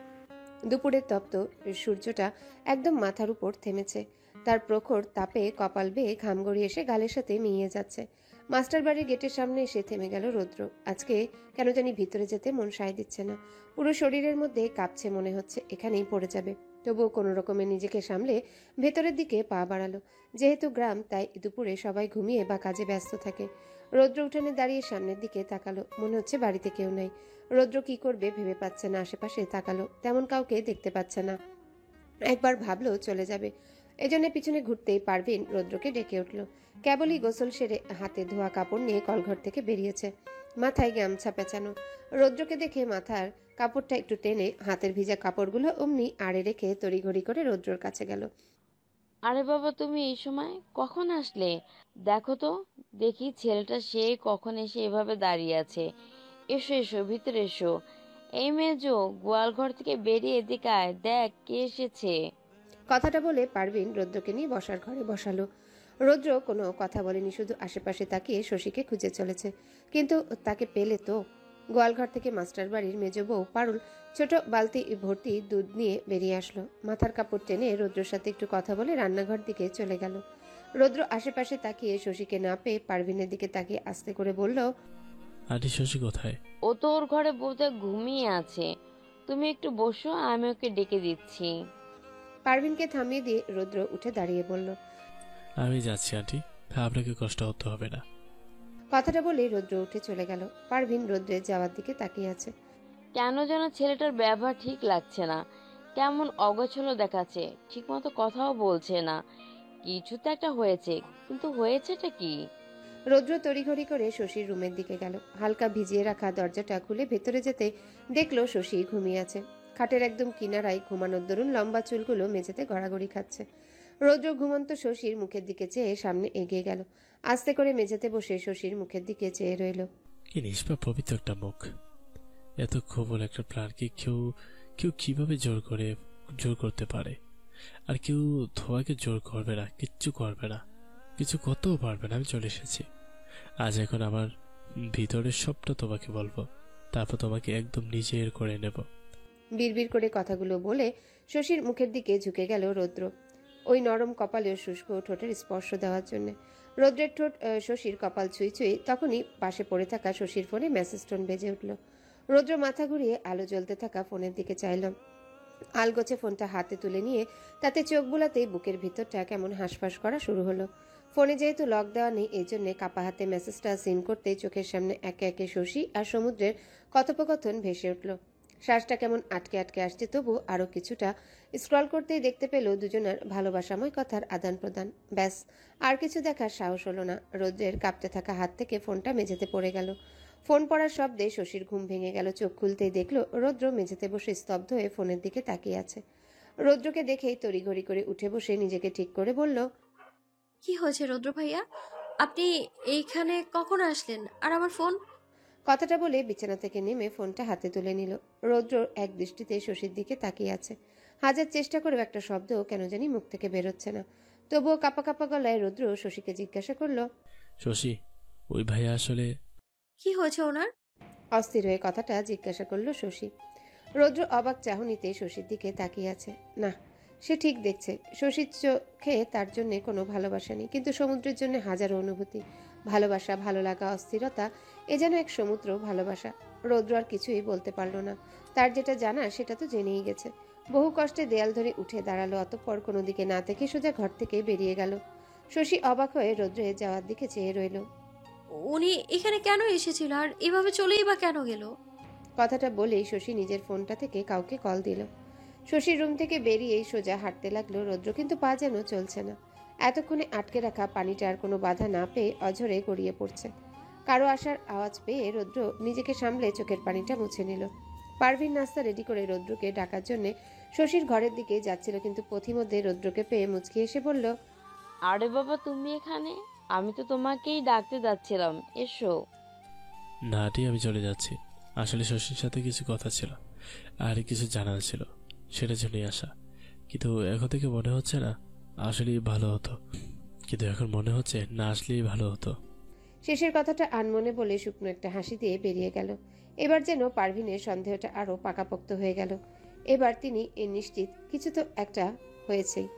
[SPEAKER 1] দুপুরের তপ্ত সূর্যটা একদম মাথার উপর থেমেছে। তার প্রখর তাপে কপাল বেয়ে ঘাম গড়িয়ে এসে গালের সাথে মিলিয়ে যাচ্ছে। মাস্টার বাড়ির গেটের সামনে এসে থেমে গেল রৌদ্র। আজকে কেন জানি ভিতরে যেতে মন সায় দিচ্ছে না। পুরো শরীরের মধ্যে কাঁপছে, মনে হচ্ছে এখানেই পড়ে যাবে। তবুও কোনো রকমে নিজেকে সামলে ভেতরের দিকে পা বাড়ালো। যেহেতু গ্রাম, তাই দুপুরে সবাই ঘুমিয়ে বা কাজে ব্যস্ত থাকে। রৌদ্র উঠানে দাঁড়িয়ে সামনের দিকে তাকালো, মনে হচ্ছে বাড়িতে কেউ নাই। রৌদ্র কি করবে ভেবে পাচ্ছে না। আশেপাশে তাকালো, তেমন কাউকে দেখতে পাচ্ছে না। একবার ভাবলো চলে যাবে, এজন্য পিছনে ঘুরতেই পারভিন রৌদ্রকে ডেকে উঠল। কেবলই গোসল সেরে হাতে ধোয়া কাপড় নিয়ে কলঘর থেকে বেরিয়েছে, মাথায় গামছা পেঁচানো। রৌদ্রকে দেখে মাথার কাপড়টা একটু টেনে হাতের ভিজা কাপড়গুলো অমনি আড়ে রেখে তড়িঘড়ি করে রৌদ্রর কাছে গেল।
[SPEAKER 5] আরে বাবা, তুমি এই সময় কখন আসলে? দেখো তো, দেখি ছেলেটা সেই কখন এসে এভাবে দাঁড়িয়ে আছে। এসো এসো, ভিতরে এসো। এই মেজো, গোয়াল ঘর থেকে বেরিয়ে এদিকে আয়, দেখ কে এসেছে।
[SPEAKER 1] কথাটা বলে পারভিন রৌদ্রকে নিয়ে বসার ঘরে বসালো। রৌদ্র কোনো কথা বলেনি, শুধু আশেপাশে তাকিয়ে শশীকে খুঁজে চলেছে। কিন্তু তাকে পেলে তো। গোয়ালঘর থেকে মাস্টার বাড়ির মেজ বউ পারুল ছোট বালতি ভর্তি দুধ নিয়ে বেরিয়ে আসলো। মাথার কাপড় টেনে রৌদ্রর সাথে একটু কথা বলে রান্নাঘর দিকে চলে গেল। রৌদ্র আশেপাশে তাকিয়ে শশীকে না পেয়ে পারভিনের দিকে তাকিয়ে আস্তে করে বলল,
[SPEAKER 8] আন্টি শশী কোথায়?
[SPEAKER 5] ও তো ওর ঘরে বউতে ঘুমিয়ে আছে, তুমি একটু বসো, আমি ওকে ডেকে দিচ্ছি।
[SPEAKER 1] পারভিনকে থামিয়ে দিয়ে রৌদ্র উঠে দাঁড়িয়ে বলল,
[SPEAKER 8] আমি যাচ্ছি আন্টি, আপনাকে কষ্ট হতে হবে না।
[SPEAKER 1] কথাটা বলে রৌদ্র উঠে চলে গেল। পারভিন রৌদ্রের যাওয়ার দিকে তাকিয়ে আছে।
[SPEAKER 5] কেন যেন ছেলেটার ব্যবহার ঠিক লাগছে না, কেমন অগোছালো দেখাচ্ছে, ঠিকমতো কথাও বলছে না। কিছু তো একটা হয়েছে, কিন্তু হয়েছেটা কি?
[SPEAKER 1] রৌদ্র তড়িঘড়ি করে শশীর রুমের দিকে গেল। হালকা ভিজিয়ে রাখা দরজাটা খুলে ভেতরে যেতে দেখলো শশী ঘুমিয়ে আছে। খাটের একদম কিনারায় ঘুমানোর দরুন লম্বা চুলগুলো মেঝেতে গড়াগড়ি খাচ্ছে। রৌদ্র ঘুমন্ত শশীর মুখের দিকে চেয়ে সামনে এগিয়ে গেল। আস্তে করে মেঝেতে বসে শশীর মুখের দিকে চেয়ে রইল।
[SPEAKER 8] কি নিষ্পাপ পবিত্র একটা মুখ, এত খবর একটা প্রাণকে কেউ কেউ কিভাবে জোর করতে পারে? আর কেউ তোমাকে জোর করবে না, কিচ্ছু করবে না, কিছু করতেও পারবে না। আমি চলে এসেছি। আজ এখন আমার ভিতরের সবটা তোমাকে বলবো, তারপর তোমাকে একদম নিজের করে নেব।
[SPEAKER 1] বিড়বিড় করে কথাগুলো বলে শশীর মুখের দিকে ঝুঁকে গেল রৌদ্র, ওই নরম কপালে শুষ্ক ঠোঁটের স্পর্শ দেওয়ার জন্য। রৌদ্রের ঠোঁট শশীর কপাল ছুঁই ছুঁই তখনই পাশে পড়ে থাকা শশীর ফোনে মেসেজ টোন বেজে উঠল। রৌদ্র মাথা ঘুরিয়ে আলো জ্বলতে থাকা ফোনের দিকে চাইল। আলগোছে ফোনটা হাতে তুলে নিয়ে তাতে চোখ বুলাতেই বুকের ভিতরটা কেমন হাঁসফাঁস করা শুরু হলো। ফোনে যেহেতু লক দেওয়া নেই, এই জন্যে কাপা হাতে মেসেজটা সিন করতেই চোখের সামনে একে একে শশী আর সমুদ্রের কথোপকথন ভেসে উঠল। শ্বাসটা কেমন আটকে আটকে আসছে, তবু আরও কিছুটা স্ক্রল করতেই দেখতে পেল দুজনের ভালোবাসাময় কথার আদান প্রদান। ব্যাস, আর কিছু দেখার সাহস হলো না। রৌদ্রের কাঁপতে থাকা হাত থেকে ফোনটা মেঝেতে পড়ে গেল। ফোন পড়ার শব্দে শশীর ঘুম ভেঙে গেল। চোখ খুলতেই দেখল রৌদ্র মেঝেতে বসে স্তব্ধ হয়ে ফোনের দিকে তাকিয়ে আছে। রৌদ্রকে দেখেই তড়িঘড়ি করে উঠে বসে নিজেকে ঠিক করে বলল,
[SPEAKER 2] কি হয়েছে রৌদ্র ভাইয়া? আপনি এইখানে কখন আসলেন? আর আমার ফোন?
[SPEAKER 1] কথাটা বলে বিছানা থেকে নেমে ফোনটা হাতে তুলে নিল। রৌদ্র এক দৃষ্টিতে শশীর দিকে তাকিয়ে আছে। হাজার চেষ্টা করেও একটা শব্দ কেন জানি মুখ থেকে বেরোচ্ছে না। তবুও কাপা কাপা গলায় রৌদ্র শশীকে জিজ্ঞাসা করল,
[SPEAKER 8] শশী, ওই ভাইয়া আসলে?
[SPEAKER 2] কি হয়েছে ওনার?
[SPEAKER 1] অস্থির হয়ে কথাটা জিজ্ঞাসা করল শশী। রৌদ্র অবাক চাহনিতে শশীর দিকে তাকিয়ে আছে। না, সে ঠিক দেখছে। শশীর চোখে তার জন্য কোনো ভালোবাসা নেই, কিন্তু সমুদ্রের জন্য হাজারো অনুভূতি, ভালোবাসা, ভালো লাগা, অস্থিরতা, এ যেন এক সমুদ্র ভালোবাসা। রৌদ্র আর কিছুই বলতে পারল না। তার যেটা জানা সেটা তো জেনেই গেছে। বহু কষ্টে দেয়াল ধরে উঠে দাঁড়ালো, অতঃপর কোনো দিকে না থেকে সোজা ঘর থেকে বেরিয়ে গেল। শশী অবাক হয়ে রৌদ্রের যাওয়ার দিকে চেয়ে রইল।
[SPEAKER 2] উনি এখানে কেন এসেছিল আর এভাবে চলেই বা কেন গেল?
[SPEAKER 1] কথাটা বলেই শশী নিজের ফোনটা থেকে কাউকে কল দিল। শশীর রুম থেকে বেরিয়েই সোজা হাঁটতে লাগলো রৌদ্র, কিন্তু পা যেন চলছে না। এতক্ষণে আটকে রাখা পানিটার কোনো বাধা না পেয়ে অঝরে গড়িয়ে পড়ছে। কারো আসার আওয়াজ পেয়ে রৌদ্র নিজেকে সামলে চোখের পানিটা মুছে নিল। পারভিন নাস্তা রেডি করে রৌদ্রকে ডাকার জন্য শশীর ঘরের দিকে যাচ্ছিল, কিন্তু পথিমধ্যে রৌদ্রকে পেয়ে মুচকি এসে বলল,
[SPEAKER 5] আরে বাবা, তুমি এখানে? আমি তো তোমাকেই ডাকতে যাচ্ছিলাম, এসো।
[SPEAKER 8] না আন্টি, আমি চলে যাচ্ছি। আসলে শশীর সাথে কিছু কথা ছিল আর কিছু জানার ছিল, সেটার জন্যই আসা। কিন্তু এখন থেকে মনে হচ্ছে না আসলেই ভালো হতো, কিন্তু এখন মনে হচ্ছে না আসলেই ভালো হতো।
[SPEAKER 1] শেষের কথাটা আনমনে বলে শুকনো একটা হাসি দিয়ে বেরিয়ে গেল। এবার যেন পারভিনের সন্দেহটা আরও পাকাপোক্ত হয়ে গেল। এবার তিনি নিশ্চিত কিছু তো একটা হয়েছেই।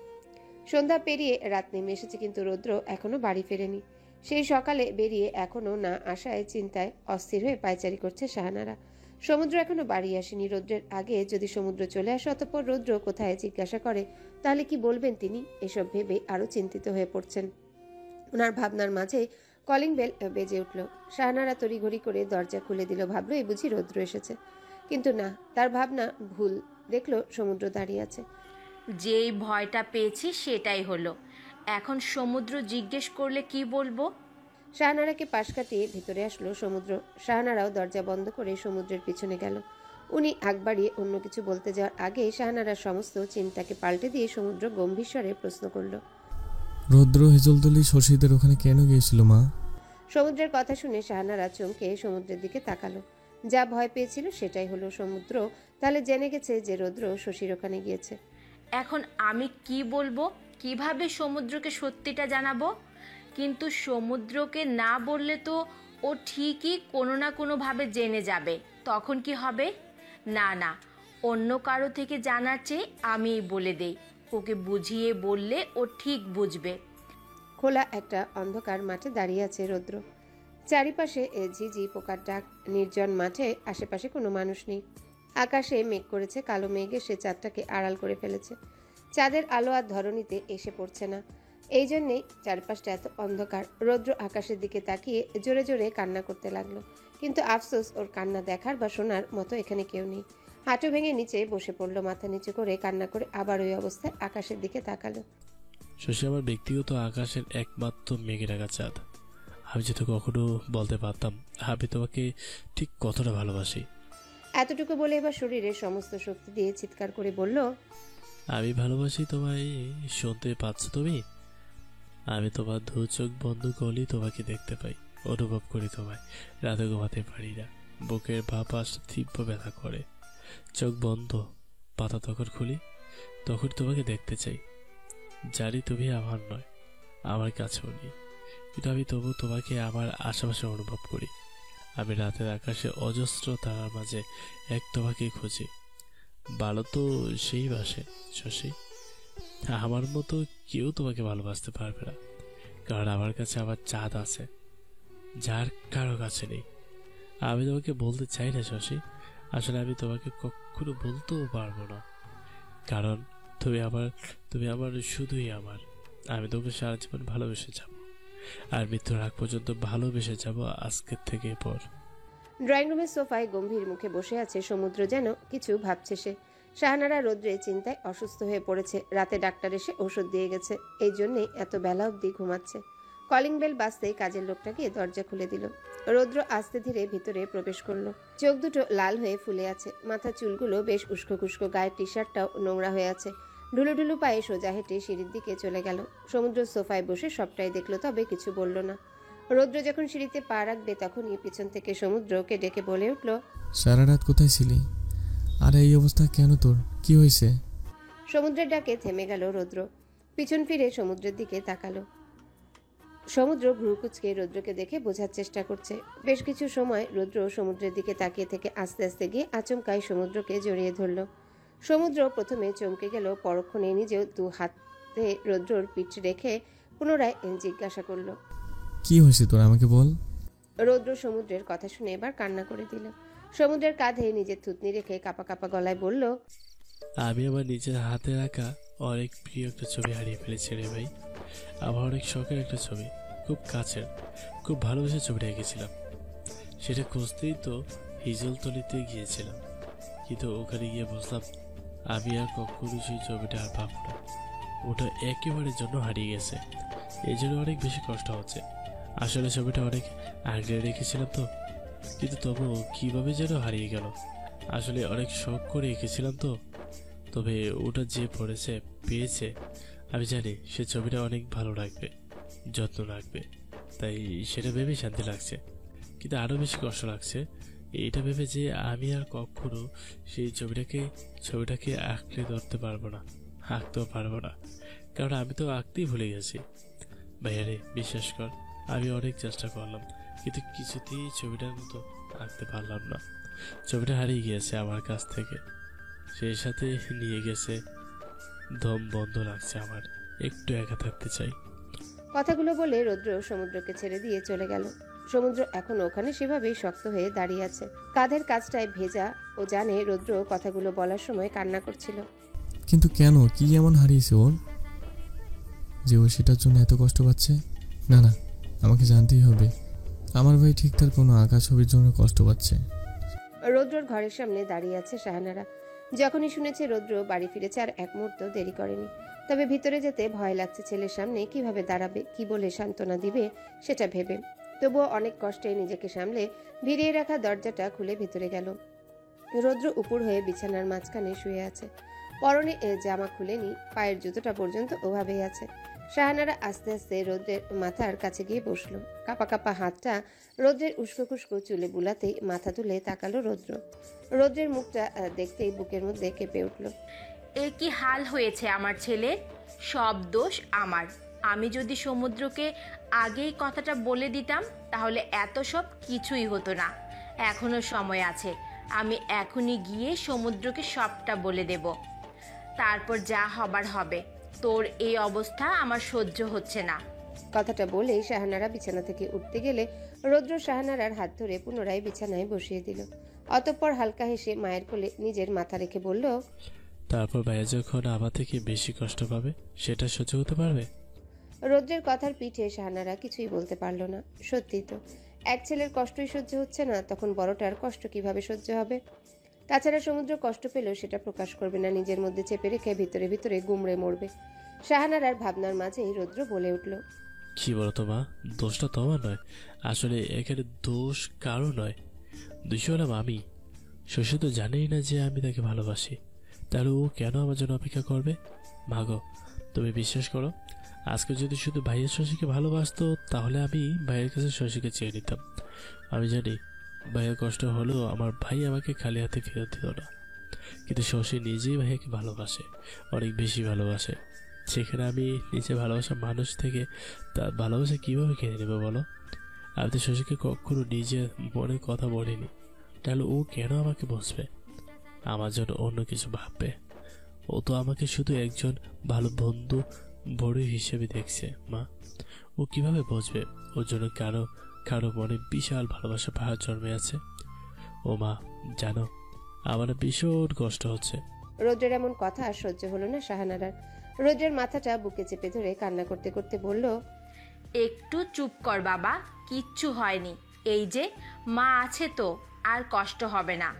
[SPEAKER 1] সন্ধ্যা পেরিয়ে রাত নেমে এসেছে, কিন্তু রৌদ্র এখনো বাড়ি ফেরেনি। সেই সকালে বেরিয়ে এখনো না আসায় চিন্তায় অস্থির হয়ে পায়চারি করছে শাহানারা। সমুদ্র এখনো বাড়ি আসেনি। রৌদ্রের আগে যদি সমুদ্র চলে আসে, অতঃপর রৌদ্র কোথায় জিজ্ঞাসা করে, তাহলে কি বলবেন তিনি? এসব ভেবে আরও চিন্তিত হয়ে পড়ছেন। ওনার ভাবনার মাঝে কলিং বেল বেজে উঠল। শাহানারা তড়িঘড়ি করে দরজা খুলে দিল। ভাবলো এই বুঝি রৌদ্র এসেছে, কিন্তু না, তার ভাবনা ভুল। দেখলো সমুদ্র দাঁড়িয়ে আছে।
[SPEAKER 9] যেই ভয়টা পেয়েছি সেটাই হলো। এখন সমুদ্র জিজ্ঞেস করলে কি বলবো?
[SPEAKER 1] শাহানারাকে পাশ কাটিয়ে ভিতরে আসলো সমুদ্র। শাহানারাও দরজা বন্ধ করে সমুদ্রের পিছনে গেল। উনি আগ বাড়িয়ে অন্য কিছু বলতে যাওয়ার আগে শাহানারার সমস্ত চিন্তাকে পাল্টে দিয়ে সমুদ্র গম্ভীর স্বরে প্রশ্ন করল,
[SPEAKER 4] রৌদ্র হিজলতলি শশীদের ওখানে কেন গিয়েছিল মা?
[SPEAKER 1] সমুদ্রের কথা শুনে শাহানারা চমকে সমুদ্রের দিকে তাকালো। যা ভয় পেয়েছিল সেটাই হলো। সমুদ্র তাহলে জেনে গেছে যে রৌদ্র শশীর ওখানে গিয়েছে।
[SPEAKER 9] এখন আমি কি বলবো, কিভাবে সমুদ্রকে সত্যিটা জানাবো? কিন্তু সমুদ্রকে না বললে তো ও ঠিকই কোনো না কোনোভাবে জেনে যাবে। তখন কি হবে? না না, অন্য কারো থেকে জানার চেয়ে আমিই বলে দেই। ওকে বুঝিয়ে বললে ও ঠিক বুঝবে।
[SPEAKER 1] খোলা একটা অন্ধকার মাঠে দাঁড়িয়ে আছে রৌদ্র। চারিপাশে ঝিঝি পোকার ডাক, নির্জন মাঠে, আশেপাশে কোনো মানুষ নেই। আকাশে মেঘ করেছে, কালো মেঘ এসে চাঁদটাকে আড়াল করে ফেলেছে। চাঁদের আলো আর ধরণীতে এসে পড়ছে না, এই জন্যেই চারপাশটা এত অন্ধকার। রৌদ্র আকাশের দিকে তাকিয়ে জোরে জোরে কান্না করতে লাগলো, কিন্তু আফসোস ওর কান্না দেখার বা শোনার মতো এখানে কেউ নেই। হাঁটু ভেঙে নিচে বসে পড়লো, মাথা নিচু করে কান্না করে আবার ওই অবস্থায় আকাশের দিকে তাকালো।
[SPEAKER 8] শশী আমার ব্যক্তিগত আকাশের একমাত্র মেঘে ঢাকা চাঁদ। আমি যদি কখনো বলতে পারতাম আমি তোমাকে ঠিক কতটা ভালোবাসি।
[SPEAKER 1] এতটুকু বলে এবার শরীরের সমস্ত শক্তি দিয়ে চিৎকার করে বলল,
[SPEAKER 8] আমি ভালোবাসি তোমায়। শুনতে পাচ্ছ তুমি? আমি তোমার দু চোখ বন্ধ করলেই তোমাকে দেখতে পাই, অনুভব করি তোমায়। রাতে ঘুমাতে পারি না, বুকের বাপাস তীব্র ব্যথা করে। চোখ বন্ধ, পাতা তখন খুলি, তখন তোমাকে দেখতে চাই। জানি তুমি আমার নয়, আমার কাছেও নেই, কিন্তু আমি তবু তোমাকে আমার আশেপাশে অনুভব করি। আমি রাতের আকাশে অজস্র তারার মাঝে এক তোমাকে খুঁজি। ভালো তো সেই বাসে শশী, আমার মতো কেউ তোমাকে ভালোবাসতে পারবে না, কারণ আমার কাছে আমার চাঁদ আছে, যার কারো কাছে নেই। আমি তোমাকে বলতে চাই না শশী, আসলে আমি তোমাকে কখনো বলতেও পারবো না, কারণ তুমি আমার শুধুই আমার। আমি তোমাকে সারা জীবন ভালোবেসে যাব, আর মৃত্যুর আগ পর্যন্ত ভালোবেসে যাব আজকের থেকে পর।
[SPEAKER 1] ড্রয়িং রুমের সোফায় গম্ভীর মুখে বসে আছে সমুদ্র, যেন কিছু ভাবছে সে। শাহানারা রৌদ্রে চিন্তায় অসুস্থ হয়ে পড়েছে, রাতে ডাক্তার এসে ওষুধ দিয়ে গেছে, এই জন্যেই এত বেলা অবধি ঘুমাচ্ছে। কলিং বেল বাজতেই কাজের লোকটা গিয়ে দরজা খুলে দিল। রৌদ্র আস্তে ধীরে ভিতরে প্রবেশ করলো। চোখ দুটো লাল হয়ে ফুলে আছে, মাথার চুলগুলো বেশ উস্কো খুস্কো, গায়ের টি শার্টটাও নোংরা হয়ে আছে। ঢুলু ঢুলু পায়ে সোজা হেঁটে সিঁড়ির দিকে চলে গেল। সমুদ্র সোফায় বসে সবটাই দেখলো, তবে কিছু বলল না। রৌদ্র যখন সিঁড়িতে পা রাখবে তখনই পিছন থেকে সমুদ্রকে ডেকে বলে উঠল,
[SPEAKER 4] সারা রাত কোথায় ছিলি? আর এই অবস্থা কেন তোর? কি হয়েছে?
[SPEAKER 1] সমুদ্রের ডাকে থেমে গেল রৌদ্র, পিছন ফিরে সমুদ্রের দিকে তাকালো। সমুদ্র ভ্রু কুঁচকে রৌদ্রকে দেখে বোঝার চেষ্টা করছে। বেশ কিছু সময় রৌদ্র সমুদ্রের দিকে তাকিয়ে থেকে আস্তে আস্তে গিয়ে আচমকাই সমুদ্রকে জড়িয়ে ধরল। সমুদ্র প্রথমে চমকে গেল, পরক্ষণে নিজেও দু হাতে রৌদ্রর পিঠ রেখে পুনরায় জিজ্ঞাসা করল,
[SPEAKER 4] কি হয়েছে তোর, আমাকে বল।
[SPEAKER 1] রৌদ্র সমুদ্রের কথা শুনে এবার কান্না করে দিল। সমুদ্রের কাঁধে নিজের থুতনি রেখে কাপা কাপা গলায় বলল,
[SPEAKER 8] আমি আমার নিজের হাতে রাখা অনেক প্রিয় একটা ছবি হারিয়ে ফেলেছি রে ভাই। আমার অনেক শখের একটা ছবি, খুব কাছের, খুব ভালোবেসে ছবিটা এঁকেছিলাম। সেটা খুঁজতেই তো হিজলতলিতে গিয়েছিলাম, কিন্তু ওখানে গিয়ে বুঝলাম আমি আর কখনো সেই ছবিটা আর পাবো না। ওটা একেবারের জন্য হারিয়ে গেছে, এই জন্য অনেক বেশি কষ্ট হচ্ছে। আসলে ছবিটা অনেক আগলে রেখেছিলাম তো, কিন্তু তবুও কিভাবে যেন হারিয়ে গেল। আসলে অনেক শখ করে এঁকেছিলাম তো, তবে ওটা যে পেয়েছে আমি জানি সে ছবিটা অনেক ভালো লাগবে, যত্ন রাখবে, তাই সেটা ভেবে শান্তি লাগছে। কিন্তু আরও বেশি কষ্ট লাগছে এইটা ভেবে যে আমি আর কখনো সেই ছবিটাকে আঁকড়ে ধরতে পারবো না, আঁকতেও পারবো না, কারণ আমি তো আঁকতেই ভুলে গেছি। ভাইয়া রে, বিশ্বাস কর, আমি অনেক চেষ্টা করলাম, কিন্তু কিছুতেই ছবিটার মতো আঁকতে পারলাম না। ছবিটা হারিয়ে গিয়েছে আমার কাছ থেকে, সেই সাথে নিয়ে গেছে। দম বন্ধ লাগছে আমার, একটু একা থাকতে চাই।
[SPEAKER 1] কথাগুলো বলে রৌদ্র সমুদ্রকে ছেড়ে দিয়ে চলে গেল। সমুদ্র এখন ওখানে সেভাবেই শক্ত হয়ে দাঁড়িয়ে আছে, কাঁধের কাজটায় ভেজা। ও জানে রৌদ্র কথাগুলো বলার সময় কান্না করছিল।
[SPEAKER 4] কিন্তু কেন, কি এমন হারিয়েছে ওর যে ও সেটার জন্য এত কষ্ট পাচ্ছে? না না, আমাকে জানতেই হবে, আমার ভাই ঠিক তার কোনো আঁকা ছবির জন্য কষ্ট পাচ্ছে।
[SPEAKER 1] রৌদ্রর ঘরের সামনে দাঁড়িয়ে আছে শাহানারা। যখনই শুনেছে রৌদ্র বাড়ি ফিরেছে আর এক মুহূর্ত দেরি করেনি, তবে ভিতরে যেতে ভয় লাগছে। ছেলের সামনে কিভাবে দাঁড়াবে, কি বলে সান্ত্বনা দিবে সেটা ভেবে। তবুও অনেক কষ্টে নিজেকে সামলে ভিড়িয়ে রাখা দরজাটা খুলে ভিতরে গেল। রৌদ্র উপর হয়ে বিছানার মাঝখানে শুয়ে আছে, পরনে জামা খুলেনি, পায়ের জুতোটা পর্যন্ত ওভাবেই আছে। শাহানারা আস্তে আস্তে রৌদ্রের মাথার কাছে গিয়ে বসলো। কাপা কাপা হাতটা রৌদ্রের উস্কো খুস্কো চুলে বুলাতেই মাথা তুলে তাকালো রৌদ্র। রৌদ্রের মুখটা দেখতেই বুকের মধ্যে কেঁপে উঠল।
[SPEAKER 9] এ কি হাল হয়েছে আমার ছেলের? সব দোষ আমার। আমি যদি সমুদ্রকে আগেই কথাটা বলে দিতাম তাহলে এত সব কিছুই হতো না। এখনো সময় আছে, আমি এখনই গিয়ে সমুদ্রকে সবটা বলে দেব, তারপর যা হবার হবে। তোর এই অবস্থা আমার সহ্য হচ্ছে না।
[SPEAKER 1] কথাটা বলেই শাহানারা বিছানা থেকে উঠতে গেলে রৌদ্র শাহানারার হাত ধরে পুনরায় বিছানায় বসিয়ে দিল। অতঃপর হালকা হেসে মায়ের কোলে নিজের মাথা রেখে বলল,
[SPEAKER 8] তারপর ভাইয়া যখন আমার থেকে বেশি কষ্ট পাবে সেটা সহ্য করতে পারবে?
[SPEAKER 1] রৌদ্রের কথার পিঠে শাহানারা কিছুই বলতে পারল না। সত্যি তো, এক ছেলের কষ্টই সহ্য হচ্ছে না, তখন বড়টার কষ্ট কিভাবে সহ্য হবে? তাছাড়া সমুদ্র কষ্ট পেলেও সেটা প্রকাশ করবে না, নিজের মধ্যে চেপে রেখে ভিতরে ভিতরে গুমড়ে মরবে। শাহানারার ভাবনার মাঝেই রৌদ্র বলে উঠল,
[SPEAKER 8] কি বলতো মা, দোষটা তোমার নয়, আসলে এখানে দোষ কারো নয়, দোষী হলাম আমি। শশী তো জানেই না যে আমি তাকে ভালোবাসি, তাহলে ও কেন আমার জন্য অপেক্ষা করবে? মাগো, তুমি বিশ্বাস করো, আজকে যদি শুধু ভাইয়ের শশীকে ভালোবাসতো তাহলে আমি ভাইয়ের কাছে শশীকে চেয়ে নিতাম। আমি জানি ভাইয়ের কষ্ট হলেও আমার ভাই আমাকে খালি হাতে ফেরত দিত না, কিন্তু শশী নিজেই ভাইয়াকে ভালোবাসে, অনেক বেশি ভালোবাসে। সেখানে আমি নিজে ভালোবাসা মানুষ থেকে তার ভালোবাসা কীভাবে কিনে নেবো বলো? আমি তো শশীকে কখনো নিজের মনের কথা বলিনি, তাহলে ও কেন আমাকে বুঝবে, আমার জন্য অন্য কিছু ভাববে? ও তো আমাকে শুধু একজন ভালো বন্ধু বড় হিসেবে দেখছে মা। ও কিভাবে বুঝবে ওর জন্য কারো কারো মনে বিশাল ভালোবাসা পাহাড় জন্মে আছে? ও মা, জানো আমার ভীষণ কষ্ট হচ্ছে।
[SPEAKER 1] রৌদ্রের এমন কথা আর সহ্য হলো না শাহানারার। রৌদ্রের মাথাটা বুকে চেপে ধরে কান্না করতে করতে বলল,
[SPEAKER 9] একটু চুপ কর বাবা, কিচ্ছু হয়নি। এই যে মা আছে তো, আর কষ্ট হবে না।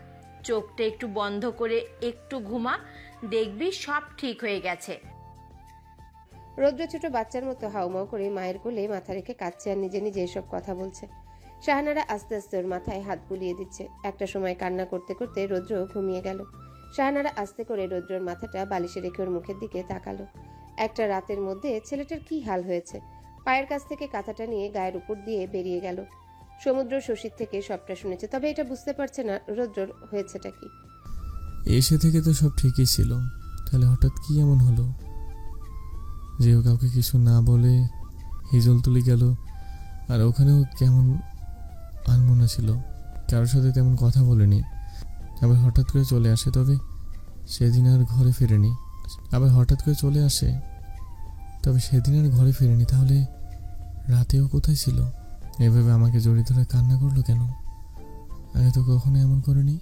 [SPEAKER 9] চোখটা একটু বন্ধ করে একটু ঘুমা, দেখবি সব ঠিক হয়ে গেছে।
[SPEAKER 1] রৌদ্র ছোট বাচ্চার মতো হাউমাউ করে মায়ের কোলে মাথা রেখে কাঁদছে আর নিজে নিজে এসব কথা বলছে। শাহানারা আস্তে আস্তে ওর মাথায় হাত বুলিয়ে দিচ্ছে। একটা সময় কান্না করতে করতে রৌদ্র ঘুমিয়ে গেল। শাহানারা আস্তে করে রৌদ্রর মাথাটা বালিশে রেখে ওর মুখের দিকে তাকালো। একটা রাতের মধ্যে ছেলেটার কি হাল হয়েছে! পায়ের কাছ থেকে কাঁথাটা নিয়ে গায়ের উপর দিয়ে বেরিয়ে গেল। সমুদ্র শশীর থেকে সবটা শুনেছে, তবে এটা বুঝতে পারছে না রৌদ্রর হয়েছেটা কি।
[SPEAKER 4] এসে থেকে তো সব ঠিকই ছিল, তাহলে হঠাৎ কি এমন হলো যে ও কাউকে কিছু না বলে হিজল তুলে গেল? আর ওখানেও কেমন আনমনা ছিল, কারোর সাথে তেমন কথা বলেনি, আবার হঠাৎ করে চলে আসে। তবে সেদিন আর ঘরে ফেরেনি। তাহলে রাতেও কোথায় ছিল? এভাবে আমাকে জড়িয়ে ধরে কান্না করলো কেন? আগে তো কখনো এমন করেনি।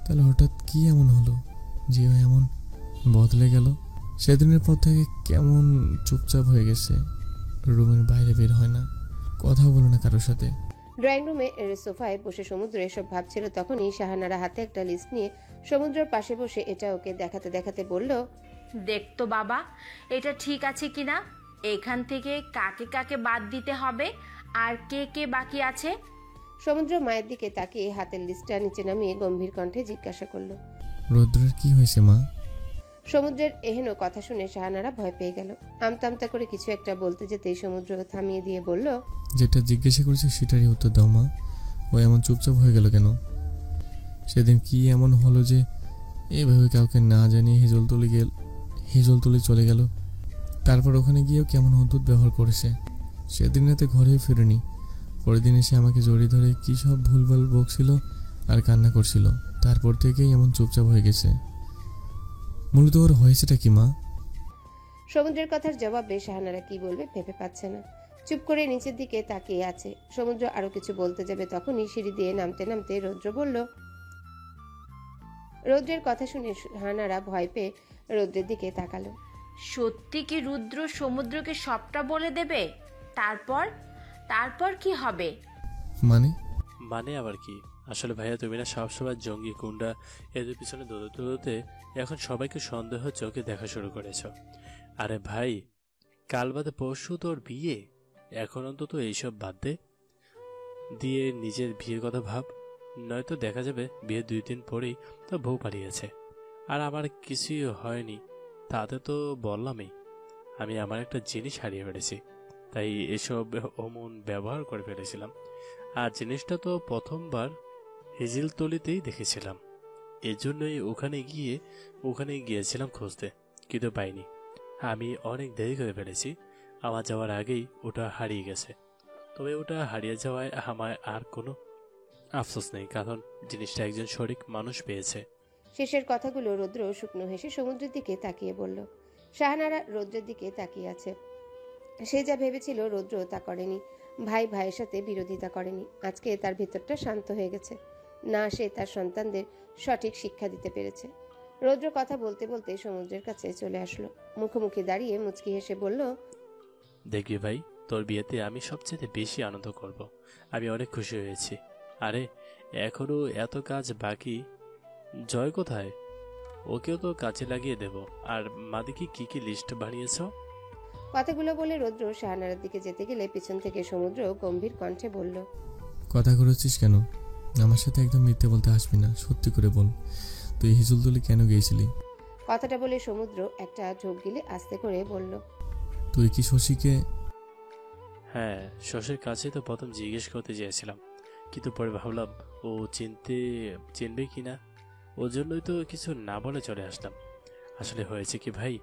[SPEAKER 4] তাহলে হঠাৎ কি এমন হলো যে ও এমন বদলে গেল? সেদিনের পর থেকে কেমন চুপচাপ হয়ে গেছে, রুমের বাইরে বের হয় না, কথা বলে না কারোর সাথে।
[SPEAKER 1] ড্রয়িং রুমে সোফায় বসে সমুদ্র এসব ভাবছিল, তখনই শাহানারা হাতে একটা লিস্ট নিয়ে সমুদ্রের পাশে বসে এটা ওকে দেখাতে দেখাতে বলল,
[SPEAKER 9] দেখতো বাবা, এটা ঠিক আছে কিনা? এখান থেকে কাকে কাকে বাদ দিতে হবে আর কে কে বাকি আছে?
[SPEAKER 1] সমুদ্র মায়ের দিকে তাকিয়ে হাতের লিস্টটা নিচে নামিয়ে গম্ভীর কণ্ঠে জিজ্ঞাসা করলো,
[SPEAKER 4] রৌদ্রের কি হয়েছে মা?
[SPEAKER 1] সমুদ্রের এহেন কথা শুনে শাহানারা ভয় পেয়ে গেল। আমতা আমতা করে কিছু একটা বলতে যেতেই সমুদ্র থামিয়ে দিয়ে বলল,
[SPEAKER 4] যেটা জিজ্ঞাসা করেছে সেটারই উত্তর দাও মা। ও এমন চুপচাপ হয়ে গেল কেন? সেদিন কি এমন হলো যে এভাবে কাউকে না জানিয়ে হিজল তুলে চলে গেল? তারপর ওখানে গিয়েও কেমন অদ্ভুত ব্যবহার করেছে। সেদিন রাতে ঘরেও ফেরেনি, পরের দিন এসে আমাকে জড়িয়ে ধরে কী সব ভুলভাল বকছিল আর কান্না করছিল। তারপর থেকেই এমন চুপচাপ হয়ে গেছে। মূলত ওর হয়েছেটা কি মা?
[SPEAKER 1] সমুদ্রের কথার জবাবে শাহানারা কি বলবে ভেবে পাচ্ছে না। চুপ করে নিচের দিকে তাকিয়ে আছে। সমুদ্র আরো কিছু বলতে যাবে, তখনই সিঁড়ি দিয়ে নামতে নামতে রৌদ্র বলল। রৌদ্রের কথা শুনে শাহানারা ভয় পেয়ে রৌদ্রের দিকে তাকালো।
[SPEAKER 9] সত্যি কি রুদ্র সমুদ্রকে সবটা বলে দেবে? তারপর কি হবে?
[SPEAKER 8] মানে আবার কি? আসলে ভাইয়া, তুমি না সবসময় জঙ্গি গুন্ডা এদের পিছনে দৌড়তে দৌড়তে এখন সবাইকে সন্দেহ চোখে দেখা শুরু করেছ। আরে ভাই, কাল বাদে পরশু তোর বিয়ে, এখন অন্তত এইসব বাদ দিয়ে নিজের বিয়ের কথা ভাব, নয়তো দেখা যাবে বিয়ের 2 দিন পরেই তো বউ পালিয়েছে। আর আমার কিছুই হয়নি, তাতে তো বললামই আমি আমার একটা জিনিস হারিয়ে ফেলেছি, তাই এসব অমন ব্যবহার করে ফেলেছিলাম। আর জিনিসটা তো প্রথমবার হিজিলতলিতেই দেখেছিলাম, এজন্যই ওখানে গিয়েছিলাম খুঁজতে, কিন্তু পাইনি। আমি অনেক দেরি করে ফেলেছি। আমার যাওয়ার আগেই ওটা হারিয়ে গেছে। তবে ওটা হারিয়ে যাওয়ায় আমার আর কোনো আফসোস নেই, কারণ জিনিসটা একজন সঠিক মানুষ পেয়েছে।
[SPEAKER 1] শেষের কথাগুলো রৌদ্র শুকনো হেসে সমুদ্রের দিকে তাকিয়ে বলল। শাহানারা রৌদ্রের দিকে তাকিয়ে আছে। সে যা ভেবেছিল রৌদ্র তা করেনি। ভাইয়ের সাথে বিরোধিতা করেনি। আজকে তার ভিতরটা শান্ত হয়ে গেছে। না, সে তার সন্তানদের সঠিক শিক্ষা দিতে পেরেছে। রৌদ্র কথা বলতে বলতে সমুদ্রের কাছে চলে আসলো। মুখোমুখি দাঁড়িয়ে মুচকি হেসে বলল,
[SPEAKER 8] দেখবি ভাই, তোর বিয়েতে আমি সবচেয়ে বেশি আনন্দ করব। আমি অনেক খুশি হয়েছি। আরে এখনো এত কাজ বাকি। জয় কোথায়? ওকেও তো কাজে লাগিয়ে দেব। আর মাদিকে কি কি লিস্ট বানিয়েছ?
[SPEAKER 1] কথাগুলো বলে রৌদ্র শাহানারার দিকে যেতে গেলে পিছন থেকে সমুদ্র গম্ভীর কণ্ঠে বলল,
[SPEAKER 4] কথা ঘুরোচ্ছিস কেন? আমার সাথে একদম মিথ্যে বলতে আসবি না, সত্যি করে বল, তুই হিজলতলি কেন গিয়েছিলি?
[SPEAKER 1] কথাটা বলে সমুদ্র একটা ঢোক গিলে আস্তে করে বলল,
[SPEAKER 4] তুই কি শশীকে?
[SPEAKER 8] হ্যাঁ, শশীর কাছে তো প্রথম জিজ্ঞেস করতে চেয়েছিলাম, কিন্তু পরে ভাবলাম ও চিনবে কিনা। ওর জন্যই তো কিছু না বলে চলে আসলাম। আসলে হয়েছে কি ভাই,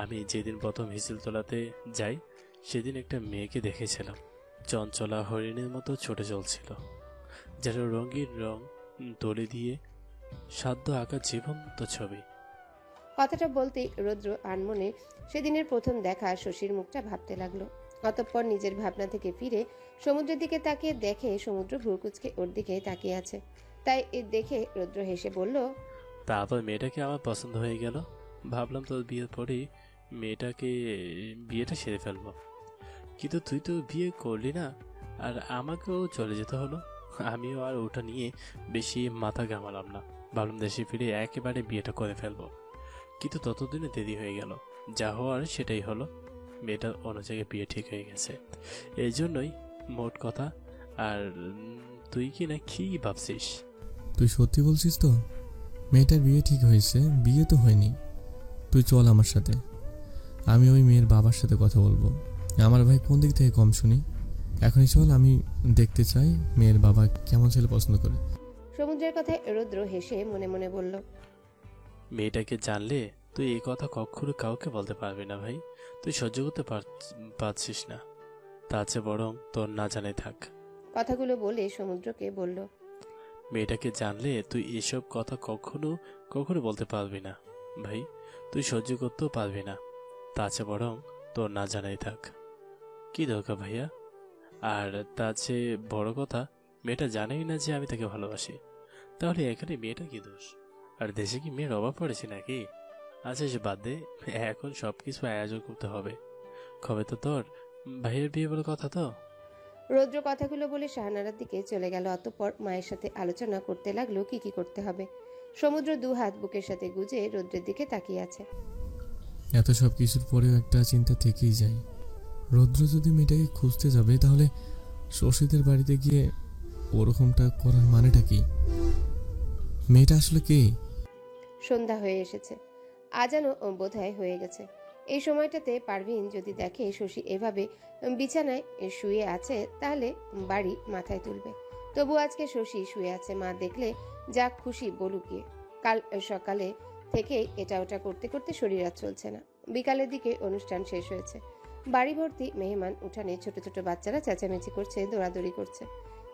[SPEAKER 8] আমি যেদিন প্রথম হিজলতলাতে যাই সেদিন একটা মেয়েকে দেখেছিলাম। চঞ্চলা হরিণের মতো ছুটে চলছিল, যেন রঙিন রং তুলি দিয়ে সাধ্য আঁকা জীবন্ত ছবি।
[SPEAKER 1] কথাটা বলতেই রৌদ্র আনমনে সেদিনের প্রথম দেখা শশীর মুখটা ভাবতে লাগলো। অতঃপর নিজের ভাবনা থেকে ফিরে সমুদ্রের দিকে তাকিয়ে দেখে সমুদ্র ভ্রুকুচকে ওর দিকে তাকিয়ে আছে। তাই দেখে রৌদ্র হেসে বলল,
[SPEAKER 8] তারপর মেয়েটাকে আমার পছন্দ হয়ে গেল। ভাবলাম তোর বিয়ের পরেই বিয়েটা সেরে ফেলবো, কিন্তু তুই তো বিয়ে করলি না, আর আমাকেও চলে যেতে হলো। আমিও আর ওটা নিয়ে বেশি মাথা ঘামালাম না। ভাবলাম দেশে ফিরে একেবারে বিয়েটা করে ফেলবো, কিন্তু ততদিনে দেরি হয়ে গেল। যা হওয়ার সেটাই হলো। মেয়েটার অন্য জায়গায় বিয়ে ঠিক হয়ে গেছে। এই জন্যই মোট কথা। আর তুই কি না কি ভাবছিস?
[SPEAKER 4] তুই সত্যি বলছিস তো? মেয়েটার বিয়ে ঠিক হয়েছে? বিয়ে তো হয়নি। তুই চল আমার সাথে, আমি ওই মেয়ের বাবার সাথে কথা বলবো। আমার ভাই কোন দিক থেকে কম শুনি? এখনই চল, আমি দেখতে চাই মেয়ের বাবা কেমন ছেলে পছন্দ করে।
[SPEAKER 1] সমুদ্রের কথায় রৌদ্র হেসে মনে মনে বলল,
[SPEAKER 8] মেয়েটাকে জানলে তুই এই কথা কখনো কাউকে বলতে পারবি না ভাই। তুই সহ্য করতে পারছিস না, তার চেয়ে বরং তোর না জানাই থাক।
[SPEAKER 1] কথাগুলো বলে সমুদ্রকে বলল,
[SPEAKER 8] মেয়েটাকে জানলে তুই এসব কথা কখনো বলতে পারবি না ভাই। তুই সহ্য করতেও পারবি না, তার চেয়ে বরং তোর না জানাই থাক। কি দরকার ভাইয়া? আর তার চেয়ে বড় কথা, মেয়েটা জানেই না যে আমি তাকে ভালোবাসি। তাহলে এখানে মেয়েটা কি দোষ? আর দেশে কি মেয়ের অভাব পড়েছে নাকি? আচ্ছা সে বাদ দে, এখন সবকিছু আয়োজন করতে হবে। কবে তো তোর ভাইয়ের বিয়ে বলে কথা তো?
[SPEAKER 1] রৌদ্র কথাগুলো বলে শাহানারার দিকে চলে গেল। অতঃপর মায়ের সাথে আলোচনা করতে লাগলো কি কি করতে হবে। সমুদ্র দুহাত বুকের সাথে গুজে রৌদ্রের দিকে তাকিয়ে আছে।
[SPEAKER 4] এত সব কিছুর পরেও একটা চিন্তা থেকেই যায়, রৌদ্র যদি মেয়েটাকে খুঁজতে যাবে তাহলে শশীদের বাড়িতে গিয়ে ওরকমটা করার মানেটা কি? মেয়েটা আসলে কে?
[SPEAKER 1] সন্ধ্যা হয়ে এসেছে, আজানও বোধহয় হয়ে গেছে। এই সময়টাতে পারভিন যদি দেখে শশী এভাবে বিছানায় শুয়ে আছে তাহলে বাড়ি মাথায় তুলবে। তবু আজকে শশী শুয়ে আছে, মা দেখলে যা খুশি বলুক গিয়ে। কাল সকালে থেকে এটা ওটা করতে করতে শরীর আর চলছে না। বিকালের দিকে অনুষ্ঠান শেষ হয়েছে। বাড়ি ভর্তি মেহমান, উঠানে ছোট ছোট বাচ্চারা চেঁচামেচি করছে, দৌড়াদৌড়ি করছে।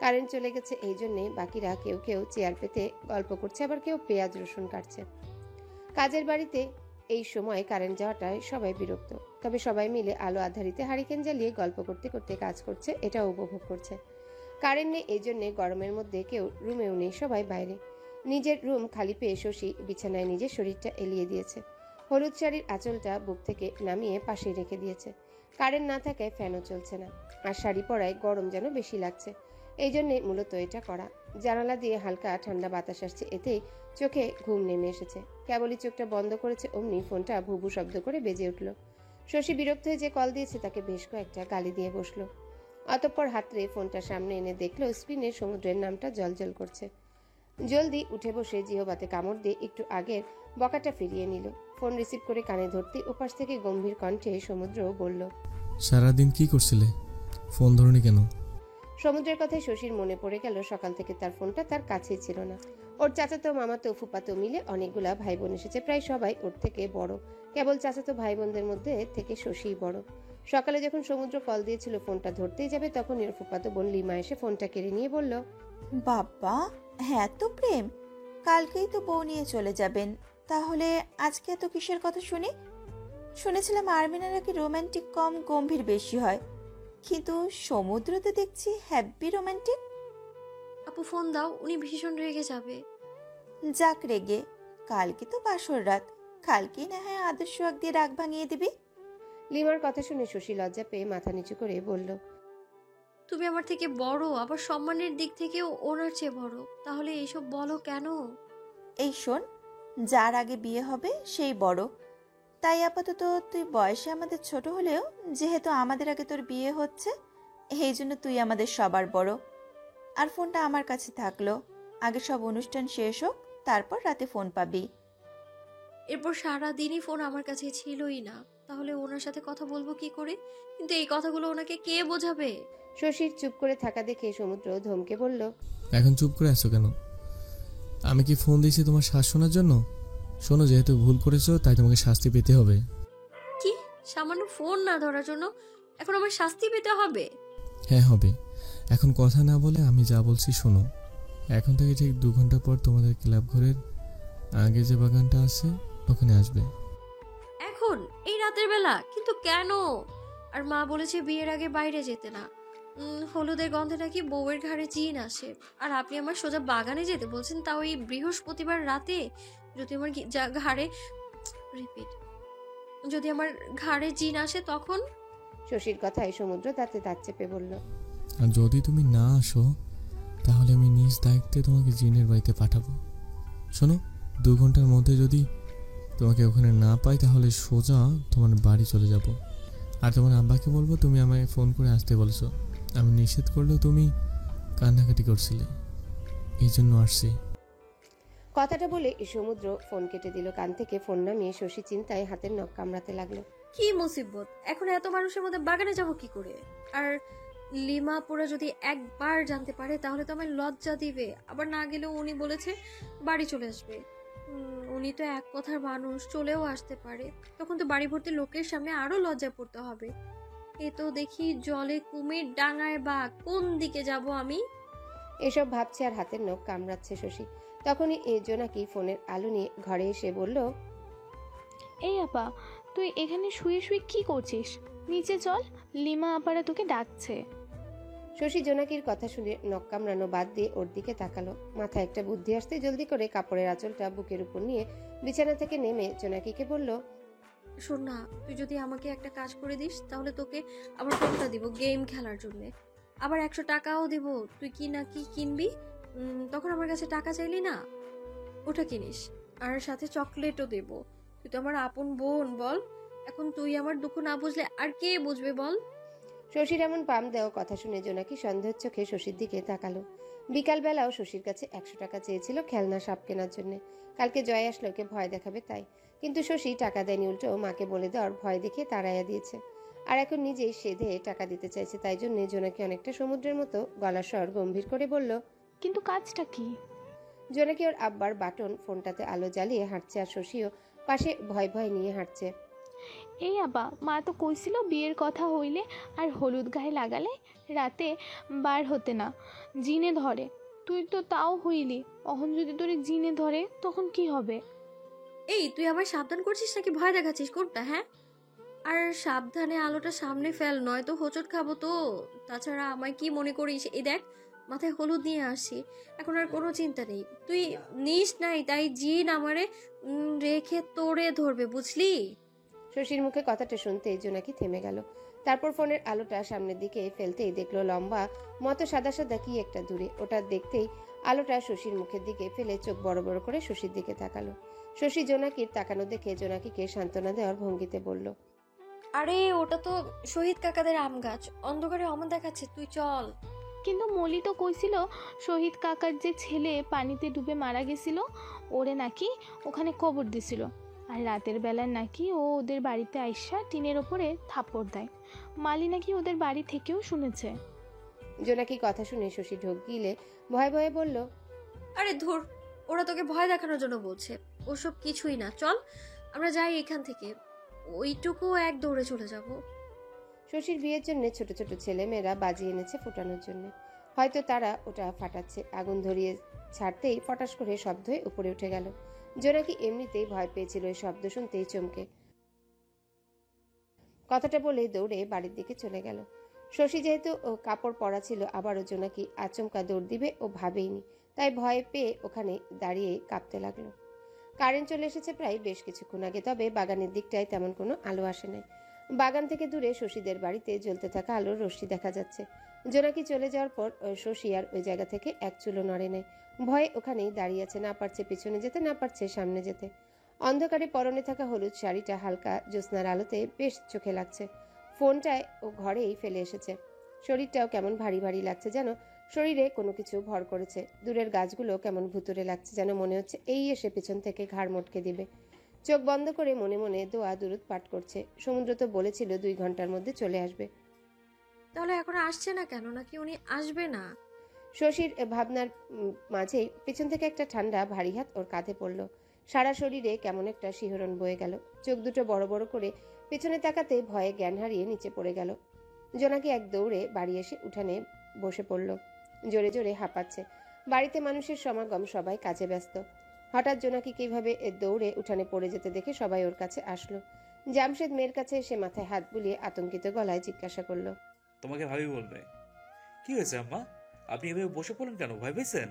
[SPEAKER 1] কারেন্ট চলে গেছে, এই জন্যে বাকিরা কেউ কেউ চেয়ার পেতে গল্প করছে, আবার কেউ পেঁয়াজ রসুন কাটছে। কাজের বাড়িতে এই সময় কারেন্ট যাওয়াটায় সবাই বিরক্ত, তবে সবাই মিলে আলো আধারিতে হারিকেন জ্বালিয়ে গল্প করতে করতে কাজ করছে, এটাও উপভোগ করছে। কারেন্ট নেই, এই জন্যে গরমের মধ্যে কেউ রুমেও নেই, সবাই বাইরে। নিজের রুম খালি পেয়ে শশী বিছানায় নিজের শরীরটা এলিয়ে দিয়েছে। হলুদ শাড়ির আঁচলটা বুক থেকে নামিয়ে পাশে রেখে দিয়েছে। কারেন্ট না থাকায় ফ্যানও চলছে না, আর শাড়ি পরায় গরম যেন বেশি লাগছে। এই জন্যে মূলত এটা করা। জানালা দিয়ে হালকা ঠান্ডা বাতাস আসছে, এতেই চোখে ঘুম নেমে এসেছে। কেবলই চোখটা বন্ধ করেছে অমনি ফোনটা ভুবু শব্দ করে বেজে উঠল। শশী বিরক্ত হয়ে যে কল দিয়েছে তাকে বেশ কয়েকটা গালি দিয়ে বসলো। অতঃপর হাতড়ে ফোনটা সামনে এনে দেখলো স্ক্রিনে সমুদ্রের নামটা জলজল করছে। জলদি উঠে বসে জিহবাতে কামড় দিয়ে একটু আগের বকাটা ফিরিয়ে নিল। ফোন রিসিভ করে কানে ধরতে ওপাশ থেকে গম্ভীর কণ্ঠে সমুদ্র বলল,
[SPEAKER 4] সারাদিন কি করছিলে? ফোন ধরনি কেন?
[SPEAKER 1] সমুদ্রের কথায় শশীর মনে পড়ে গেল সকাল থেকে তার ফোনটা তার কাছেই ছিল না। ওর চাচাতো মামাতো ফুপাতো মিলে অনেকগুলা ভাই বোন এসেছে, প্রায় সবাই ওর থেকে বড়। কেবল চাচাতো ভাই বোনদের মধ্যে থেকে শশীই বড়। সকালে যখন সমুদ্র কল দিয়েছিল ফোনটা ধরতেই যাবে, তখন এর ফুপাতো বোন লিমা এসে ফোনটা কেড়ে নিয়ে বলল,
[SPEAKER 10] বাবা, হ্যাঁ তো প্রেম, কালকেই তো বউ নিয়ে চলে যাবেন, তাহলে আজকে এত কিসের কথা শুনি? শুনেছিলাম আর্মিনা নাকি রোমান্টিক কম গম্ভীর বেশি হয়, কিন্তু সমুদ্রতে দেখছি হ্যাপি রোমান্টিক।
[SPEAKER 2] আপু ফোন দাও, উনি ভীষণ রেগে যাবে।
[SPEAKER 10] যাক রেগে, কালকে তো বাসর রাত, কালকেই না হয় আদর্শ আগ দিয়ে রাগ ভাঙিয়ে দিবি।
[SPEAKER 1] লিমার কথা শুনে শশী লজ্জা পেয়ে মাথা নিচু করে বলল,
[SPEAKER 2] তুমি আমার থেকে বড়, আবার সম্মানের দিক থেকেও ওনার চেয়ে বড়, তাহলে এইসব বলো কেন?
[SPEAKER 10] এই শোন, যার আগে বিয়ে হবে সেই বড়, তাই আপাতত তুই বয়সে আমাদের ছোট হলেও যেহেতু আমাদের আগে তোর বিয়ে হচ্ছে, এই জন্য তুই আমাদের সবার বড়। আর ফোনটা আমার কাছে থাকলো, আগে সব অনুষ্ঠান শেষ হোক, তারপর রাতে ফোন পাবি।
[SPEAKER 2] এরপর সারাদিনই ফোন আমার কাছে ছিলই না, তাহলে ওনার সাথে কথা বলবো কি করে? কিন্তু এই কথাগুলো ওনাকে কে বোঝাবে?
[SPEAKER 1] শশীর চুপ করে থাকা দেখে সমুদ্র ধমকে বলল,
[SPEAKER 4] এখন চুপ করে আছো কেন? আমি কি ফোন দিয়েছি তোমার শ্বাস শোনার জন্য? শোনো, যেহেতু ভুল করেছো তাই তোমাকে শাস্তি পেতে হবে।
[SPEAKER 2] কি, সামান্য ফোন না ধরার জন্য এখন আমার শাস্তি পেতে হবে?
[SPEAKER 4] হ্যাঁ হবে। এখন কথা না বলে আমি যা বলছি শোনো। এখন থেকে ঠিক 2 ঘন্টা পর তোমাদের ক্লাব ঘরের আগে যে বাগানটা আছে ওখানে আসবে।
[SPEAKER 2] এখন এই রাতের বেলা? কিন্তু কেন? আর মা বলেছে বিয়ের আগে বাইরে যেতে না, হলুদের গন্ধে নাকি বউয়ের ঘাড়ে জিন আসে। আর আপনি আমার সোজা বাগানে যেতে বলছেন, তাও এই বৃহস্পতিবার রাতে? যদি আমার ঘাড়ে রিপিট, যদি আমার ঘাড়ে জিন আসে তখন?
[SPEAKER 1] শশীর কথায় সমুদ্র দাঁতে দাঁত চেপে বলল,
[SPEAKER 4] আর যদি তুমি না আসো তাহলে আমি নিজ দায়িত্বে তোমাকে জিনের বাড়িতে পাঠাবো। শোনো, 2 ঘন্টার মধ্যে যদি তোমাকে ওখানে না পাই তাহলে সোজা তোমার বাড়ি চলে যাব। আর তোমার আব্বাকে বলবো তুমি আমায় ফোন করে আসতে বলছো, আমি নিষেধ করলেও তুমি কান্নাকাটি করছিলে, এই জন্য আসছি।
[SPEAKER 1] কথাটা বলে সমুদ্র ফোন কেটে দিল। কান থেকে ফোন নামিয়ে শশী চিন্তায় হাতের নখ কামড়াতে লাগলো।
[SPEAKER 2] কি মুসিবত, এখন এত মানুষের মধ্যে বাগানে যাব কি করে? আর লিমা পুরা যদি একবার জানতে পারে তাহলে তো আমার লজ্জা দিবে। আবার না গেলেও উনি বলেছে বাড়ি চলে আসবে। উনি তো এক কথার মানুষ, চলেও আসতে পারে, তখন তো বাড়ি ভর্তি লোকের সামনে আরো লজ্জা পড়তে হবে। এ তো দেখি জলে কুমির, ডাঙায় বাঘ, কোন দিকে যাব আমি?
[SPEAKER 1] এসব ভাবছে আর হাতের নখ কামড়াচ্ছে শশী। তখনই জোনাকি ফোনের আলো নিয়ে ঘরে এসে বলল,
[SPEAKER 11] এই আপা, তুই এখানে শুয়ে শুয়ে কি করছিস? নিচে চল, লিমা আপারা তোকে ডাকছে।
[SPEAKER 1] শশী জোনাকির কথা শুনে নখ কামড়ানো বাদ দিয়ে ওর দিকে তাকালো। মাথায় একটা বুদ্ধি আসতে জলদি করে কাপড়ের আঁচলটা বুকের উপর নিয়ে বিছানা থেকে নেমে জোনাকিকে বলল,
[SPEAKER 2] শোন না, তুই যদি আমাকে একটা কাজ করে দিস তাহলে তোকে আবার ফোনটা দিব গেম খেলার জন্য, আবার 100 টাকাও দিব। তুই কি না কি কিনবি, তখন আমার কাছে টাকা চাইলি না, ওটা কিনিস, আর সাথে চকলেটও দেব। তুই তো আমার আপন বোন, বল? এখন তুই আমার দুঃখ না বুঝলে আর কে বুঝবে বল?
[SPEAKER 1] শশীর এমন পাম দেওয়া কথা শুনে জোনাকি সন্দেহের চোখে শশীর দিকে তাকালো। বিকালবেলাও শশীর কাছে 100 টাকা চেয়েছিল খেলনা সাপ কেনার জন্য। কালকে জয় আসলে ওকে ভয় দেখাবে তাই, কিন্তু শশী টাকা দেয়নি, উল্টো মাকে বলে দেওয়ার ভয় দেখিয়ে তাড়াইয়া দিয়েছে। আর এখন নিজেই সেধে টাকা দিতে চাইছে। তাই জন্য জোনাকি অনেকটা সমুদ্রের মতো গলার স্বর গম্ভীর করে বলল,
[SPEAKER 11] কিন্তু কাজটা কি?
[SPEAKER 1] জোনাকি ওর আব্বার বাটন ফোনটাতে আলো জ্বালিয়ে হাঁটছে, আর শশীও পাশে ভয় ভয় নিয়ে হাঁটছে।
[SPEAKER 11] এই আপা, মা তো কইছিল বিয়ের কথা হইলে আর হলুদ গায়ে লাগালে রাতে বার হতে না, জিনে ধরে। তুই তো তাও হইলি, অহন যদি তোরে জিনে ধরে তখন কি হবে?
[SPEAKER 2] এই, তুই আবার সাবধান করছিস নাকি ভয় দেখাচ্ছিস, কোনটা? হ্যাঁ, আর সাবধানে আলোটা সামনে ফেল, নয়তো হোঁচট খাবো তো। তাছাড়া আমায় কি মনে করিস? এই দেখ, মাথায় হলুদ নিয়ে আসছি, এখন আর কোনো চিন্তা নেই। তুই নিস নাই, তাই জিন আমারে রেখে তোরে ধরবে, বুঝলি?
[SPEAKER 1] শশীর মুখে কথাটা শুনতেই জোনাকি থেমে গেল। তারপর ফোনের আলোটা সামনের দিকে ফেলতেই দেখলো লম্বা মতো সাদা সাদা কি একটা দূরে। ওটা দেখতেই আলোটা শশীর মুখের দিকে ফেলে চোখ বড় বড় করে শশীর দিকে তাকালো। শশী জোনাকির তাকানো দেখে জোনাকিকে সান্ত্বনা দেওয়ার ভঙ্গিতে বলল,
[SPEAKER 2] আরে ওটা তো শহীদ কাকাদের আম গাছ, অন্ধকারে অমন দেখাচ্ছে, তুই চল।
[SPEAKER 11] কিন্তু মলি তো কইছিল শহীদ কাকার যে ছেলে পানিতে ডুবে মারা গেছিল, ওরে নাকি ওখানে কবর দিছিল। আর রাতের বেলায় নাকি ও ওদের বাড়িতে আইসা টিনের ওপরে থাপ্পড় দেয়। মালি নাকি ওদের বাড়ি থেকেও শুনেছে।
[SPEAKER 1] জোনাকি কথা শুনে শশী ঢোক গিলে ভয়ে ভয়ে বলল,
[SPEAKER 2] আরে ধুর, ওরা তোকে ভয় দেখানোর জন্য বলছে, ওসব কিছুই না। চল আমরা যাই এখান থেকে, ওইটুকু এক দৌড়ে চলে যাব।
[SPEAKER 1] শশীর বিয়ের জন্য ছোট ছোট ছেলে মেয়েরা বাজি এনেছে ফোটানোর জন্য। হয়তো তারা ওটা ফাটাচ্ছে। আগুন ধরিয়ে ছাড়তেই ফটাস করে শব্দ হয়ে উপরে উঠে গেল। জোনাকি এমনিতেই ভয় পেয়েছিল ওই শব্দ শুনতেই চমকে। কথাটা বলে দৌড়ে বাড়ির দিকে চলে গেল। শশী যেহেতু ও কাপড় পরা ছিল, আবারও জোনাকি আচমকা দৌড় দিবে ও ভাবেইনি, তাই ভয় পেয়ে ওখানে দাঁড়িয়ে কাঁপতে লাগলো। কারেন্ট চলে এসেছে প্রায় বেশ কিছুক্ষণ আগে, তবে বাগানের দিকটায় তেমন কোনো আলো আসে নাই। বাগান থেকে দূরে শশীদের বাড়িতে জ্বলতে থাকা আলোর রশ্মি দেখা যাচ্ছে। জোনাকি চলে যাওয়ার পর শশী আর ওই জায়গা থেকে এক চুলো নড়ে নেয়। ভয়ে ওখানেই দাঁড়িয়ে আছে, না পারছে পিছনে যেতে, না পারছে সামনে যেতে। অন্ধকারে পরনে থাকা হলুদ শাড়িটা হালকা জ্যোৎস্নার আলোতে বেশ চোখে লাগছে। ফোনটায় ও ঘরেই ফেলে এসেছে। শরীরটাও কেমন ভারী ভারী লাগছে, যেন শরীরে কোনো কিছু ভর করেছে। দূরের গাছগুলো কেমন ভুতুরে লাগছে, যেন মনে হচ্ছে এই এসে পেছন থেকে ঘাড় মটকে দিবে। চোখ বন্ধ করে মনে মনে দোয়া দুরুদ পাঠ করছে। সমুদ্র তো বলেছিল 2 ঘন্টার মধ্যে চলে আসবে।
[SPEAKER 2] তাহলে এখন আসছে না কেন? নাকি উনি আসবে না?
[SPEAKER 1] শশীর ভাবনার মাঝেই পেছন থেকে একটা ঠান্ডা ভারী হাত ওর কাঁধে পড়ল। সারা শরীরে কেমন একটা শিহরণ বয়ে গেল। চোখ দুটো বড় বড় করে পেছনে তাকাতে ভয়ে জ্ঞান হারিয়ে নিচে পড়ে গেল। জোনাকি এক দৌড়ে বাড়ি এসে উঠানে বসে পড়ল। জোরে জোরে হাঁপাচ্ছে। বাড়িতে মানুষের সমাগম, সবাই কাজে ব্যস্ত। হঠাৎ জোনাকি কিভাবে দৌড়ে উঠানে পড়ে যেতে দেখে সবাই ওর কাছে আসলো। জামশেদ মেয়ের কাছে এসে মাথায় হাত বুলিয়ে আতঙ্কিত গলায় জিজ্ঞাসা করলো,
[SPEAKER 3] তোমাকে ভাবি বলবে। কি হয়েছে আম্মা? আপনি এভাবে বসে পড়লেন কেন? ভয় পেয়েছেন?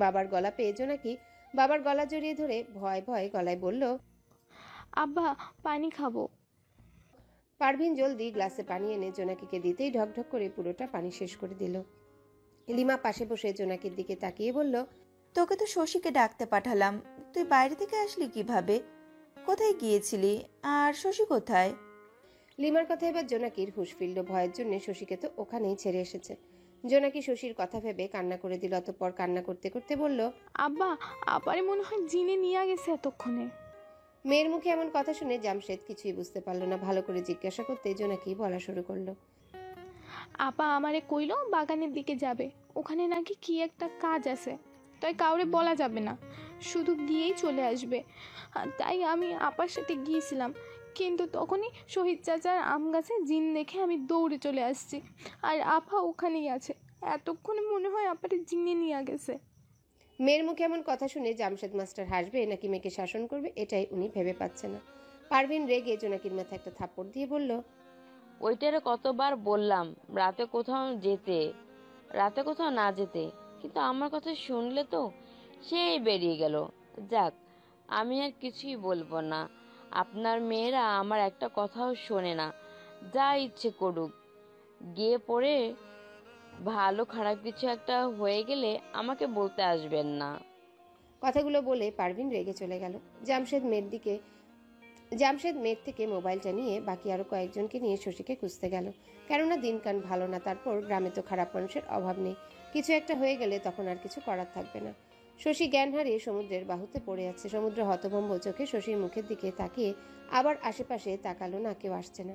[SPEAKER 1] বাবার গলা পেয়ে জোনাকি বাবার গলা জড়িয়ে ধরে ভয় ভয় গলায় বলল,
[SPEAKER 11] আব্বা পানি খাবো।
[SPEAKER 1] পারভিন জলদি গ্লাসে পানি এনে জোনাকিকে দিতেই ঢকঢক করে পুরোটা পানি শেষ করে দিল। লিমা পাশে বসে জোনাকির দিকে তাকিয়ে বলল,
[SPEAKER 10] তোকে তো শশীকে ডাকতে পাঠালাম, তুই বাইরে থেকে আসলি কিভাবে? কোথায় গিয়েছিলি? আর শশী কোথায়?
[SPEAKER 1] লিমার কথা এবার জোনাকির হুঁশ ফিরল। ভয়ের জন্য শশীকে তো ওখানেই ছেড়ে এসেছে। জোনাকি শশীর কথা ভেবে কান্না করে দিল। অতঃপর কান্না করতে করতে বলল,
[SPEAKER 11] আব্বা আপারে মনে হয় জিনে নিয়ে গেছে এতক্ষণে।
[SPEAKER 1] মেয়ের মুখে এমন কথা শুনে জামশেদ কিছুই বুঝতে পারল না। ভালো করে জিজ্ঞাসা করতে জোনাকি বলা শুরু করলো,
[SPEAKER 11] আপা আমারে কইলো বাগানের দিকে যাবে, ওখানে নাকি কি একটা কাজ আছে, তাই কাউরে বলা যাবে না, শুধু গিয়েই চলে আসবে। তাই আমি আপার সাথে গিয়েছিলাম, কিন্তু তখনই শহীদ চাচার আম গাছে জিন দেখে আমি দৌড়ে চলে আসছি, আর আপা ওখানেই আছে। এতক্ষণে মনে হয় আপারে জিনে নিয়ে গেছে।
[SPEAKER 1] মেয়ের মুখে এমন কথা শুনে জামশেদ মাস্টার হাসবে নাকি মেয়েকে শাসন করবে, এটাই উনি ভেবে পাচ্ছে না। পারভিন রেগে জোনাকির মাথায় একটা থাপ্পড় দিয়ে বলল,
[SPEAKER 5] ওইটারে কতবার বললাম রাতে কোথাও না যেতে, কিন্তু আমার কথা শুনলে তো সেই বেরিয়ে গেল। যাক, আমি আর কিছুই বলবো না। আপনার মেয়েরা আমার একটা কথাও শোনে না, যা ইচ্ছে করুক। গিয়ে পড়ে ভালো খারাপ কিছু একটা হয়ে গেলে আমাকে বলতে আসবেন না।
[SPEAKER 1] কথাগুলো বলে পারভিন রেগে চলে গেল। জামশেদ মেয়ের থেকে মোবাইলটা নিয়ে বাকি আরো কয়েকজনকে নিয়ে শশীকে খুঁজতে গেল। কেননা দিনকান ভালো না, তারপর গ্রামে তো খারাপ মানুষের অভাব নেই। কিছু একটা হয়ে গেলে তখন আর কিছু করার থাকবে না। শশী জ্ঞান হারিয়ে সমুদ্রের বাহুতে পড়ে আছে। সমুদ্র হতভম্ব চোখে শশীর মুখের দিকে তাকিয়ে আবার আশেপাশে তাকালো না, কেউ আসছে না।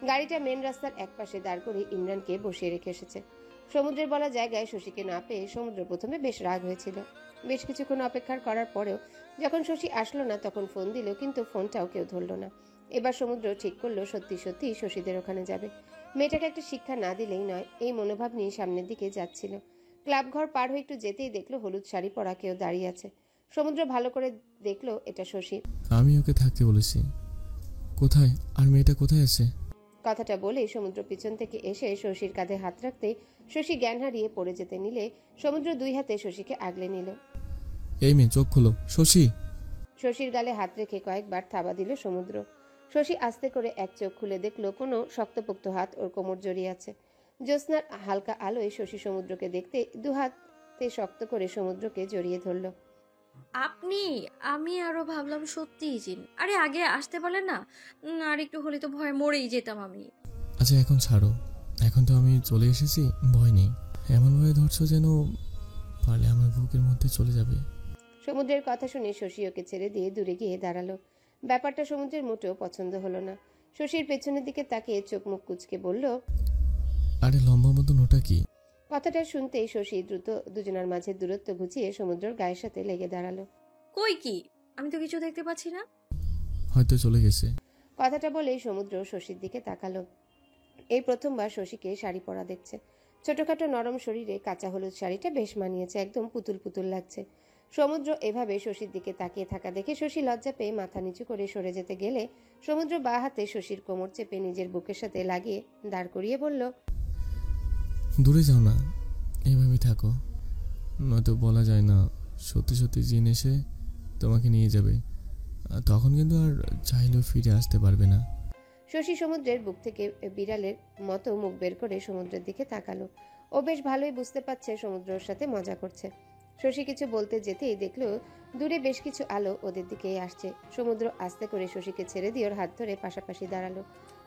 [SPEAKER 1] গাড়িটা মেন রাস্তার একপাশে দাঁড় করে ইমরানকে বসিয়ে রেখে এসেছে। সমুদ্রের বলা জায়গায় শশীকে না পেয়ে সমুদ্র প্রথমে বেশ রাগ হয়েছিল। বেশ কিছুক্ষণ অপেক্ষার করার পরেও যখন শশী আসলো না তখন ফোন দিল, কিন্তু ফোনটাও কেউ ধরলো না। এবার সমুদ্র ঠিক করলো সত্যি সত্যি শশীদের ওখানে যাবে। মেয়েটাকে একটা শিক্ষা না দিলেই নয়, এই মনোভাব নিয়ে সামনের দিকে যাচ্ছিল। ক্লাব ঘর পার হয়ে একটু যেতেই দেখলো হলুদ শাড়ি পরা কেউ দাঁড়িয়ে আছে। সমুদ্র ভালো করে দেখলো এটা শশী।
[SPEAKER 4] আমি ওকে থাকতে বলেছি। কোথায়? আর মেয়েটা কোথায় আছে?
[SPEAKER 1] কথাটা বলে সমুদ্র পিছন থেকে এসে শশীর কাঁধে হাত রাখতেই শশী জ্ঞান হারিয়ে পড়ে যেতে নিলে সমুদ্র 2 হাতে শশীকে আগলে নিল।
[SPEAKER 4] এই মেয়ে চোখ খোলো, শশী।
[SPEAKER 1] শশীর গালে হাত রেখে কয়েকবার থাবা দিল সমুদ্র। শশী আস্তে করে এক চোখ খুলে দেখলো কোনো শক্তপোক্ত হাত ওর কোমর জড়িয়ে আছে। জ্যোৎস্নার হালকা আলোয় শশী সমুদ্রকে দেখতে 2 হাতে শক্ত করে সমুদ্রকে জড়িয়ে ধরল।
[SPEAKER 2] আপনি? আমি আরো ভাবলাম সত্যিই জিন। আরে আগে আসতে বলে না, আর একটু হলে তো ভয়ে মরেই যেতাম আমি।
[SPEAKER 4] আচ্ছা এখন ছাড়ো, এখন তো আমি চলে এসেছি, ভয় নেই। এমনভাবে ধরছো যেন পারলে আমার বুকের মধ্যে চলে যাবে।
[SPEAKER 1] সমুদ্রের কথা শুনে শশী ওকে ছেড়ে দিয়ে দূরে গিয়ে দাঁড়ালো। ব্যাপারটা সমুদ্রের মোটেও পছন্দ হলো না। শশীর পেছনের দিকে তাকিয়ে চোখ মুখ কুচকে বলল,
[SPEAKER 4] আরে লম্বা মতন ওটা কি?
[SPEAKER 1] কথাটা শুনতেই শশী দ্রুত দুজনের মাঝে দূরত্ব ঘুচিয়ে সমুদ্রের গায়ের সাথে লেগে দাঁড়ালো।
[SPEAKER 2] কই কি? আমি তো কিছু দেখতে পাচ্ছি না।
[SPEAKER 4] হয়তো চলে গেছে।
[SPEAKER 1] কথাটা বলেই সমুদ্র শশীর দিকে তাকালো। এই প্রথমবার শশীকে শাড়ি পরা দেখছে। ছোটখাটো নরম শরীরে কাঁচা হলুদ শাড়িটা বেশ মানিয়েছে, একদম পুতুল পুতুল লাগছে। সমুদ্র এভাবে শশীর দিকে তাকিয়ে থাকা দেখে শশী লজ্জা পেয়ে মাথা নিচু করে সরে যেতে গেলে সমুদ্র বাঁ হাতে শশীর কোমর চেপে নিজের বুকের সাথে লাগিয়ে দাঁড় করিয়ে বলল,
[SPEAKER 4] দূরে যাও না, এইভাবে থাকো, নয়তো বলা যায় না সত্যি সত্যি জিন এসে তোমাকে নিয়ে যাবে, আর তখন কিন্তু আর চাইলেও ফিরে আসতে পারবে না।
[SPEAKER 1] শশী সমুদ্রের বুক থেকে বিড়ালের মতো মুখ বের করে সমুদ্রের দিকে তাকালো। ও বেশ ভালোই বুঝতে পারছে সমুদ্রের সাথে মজা করছে। শশী কিছু বলতে যেতেই দেখলো দূরে বেশ কিছু আলো ওদের দিকেই আসছে। সমুদ্র আস্তে করে শশীকে ছেড়ে দিয়ে ওর হাত ধরে পাশাপাশি দাঁড়ালো।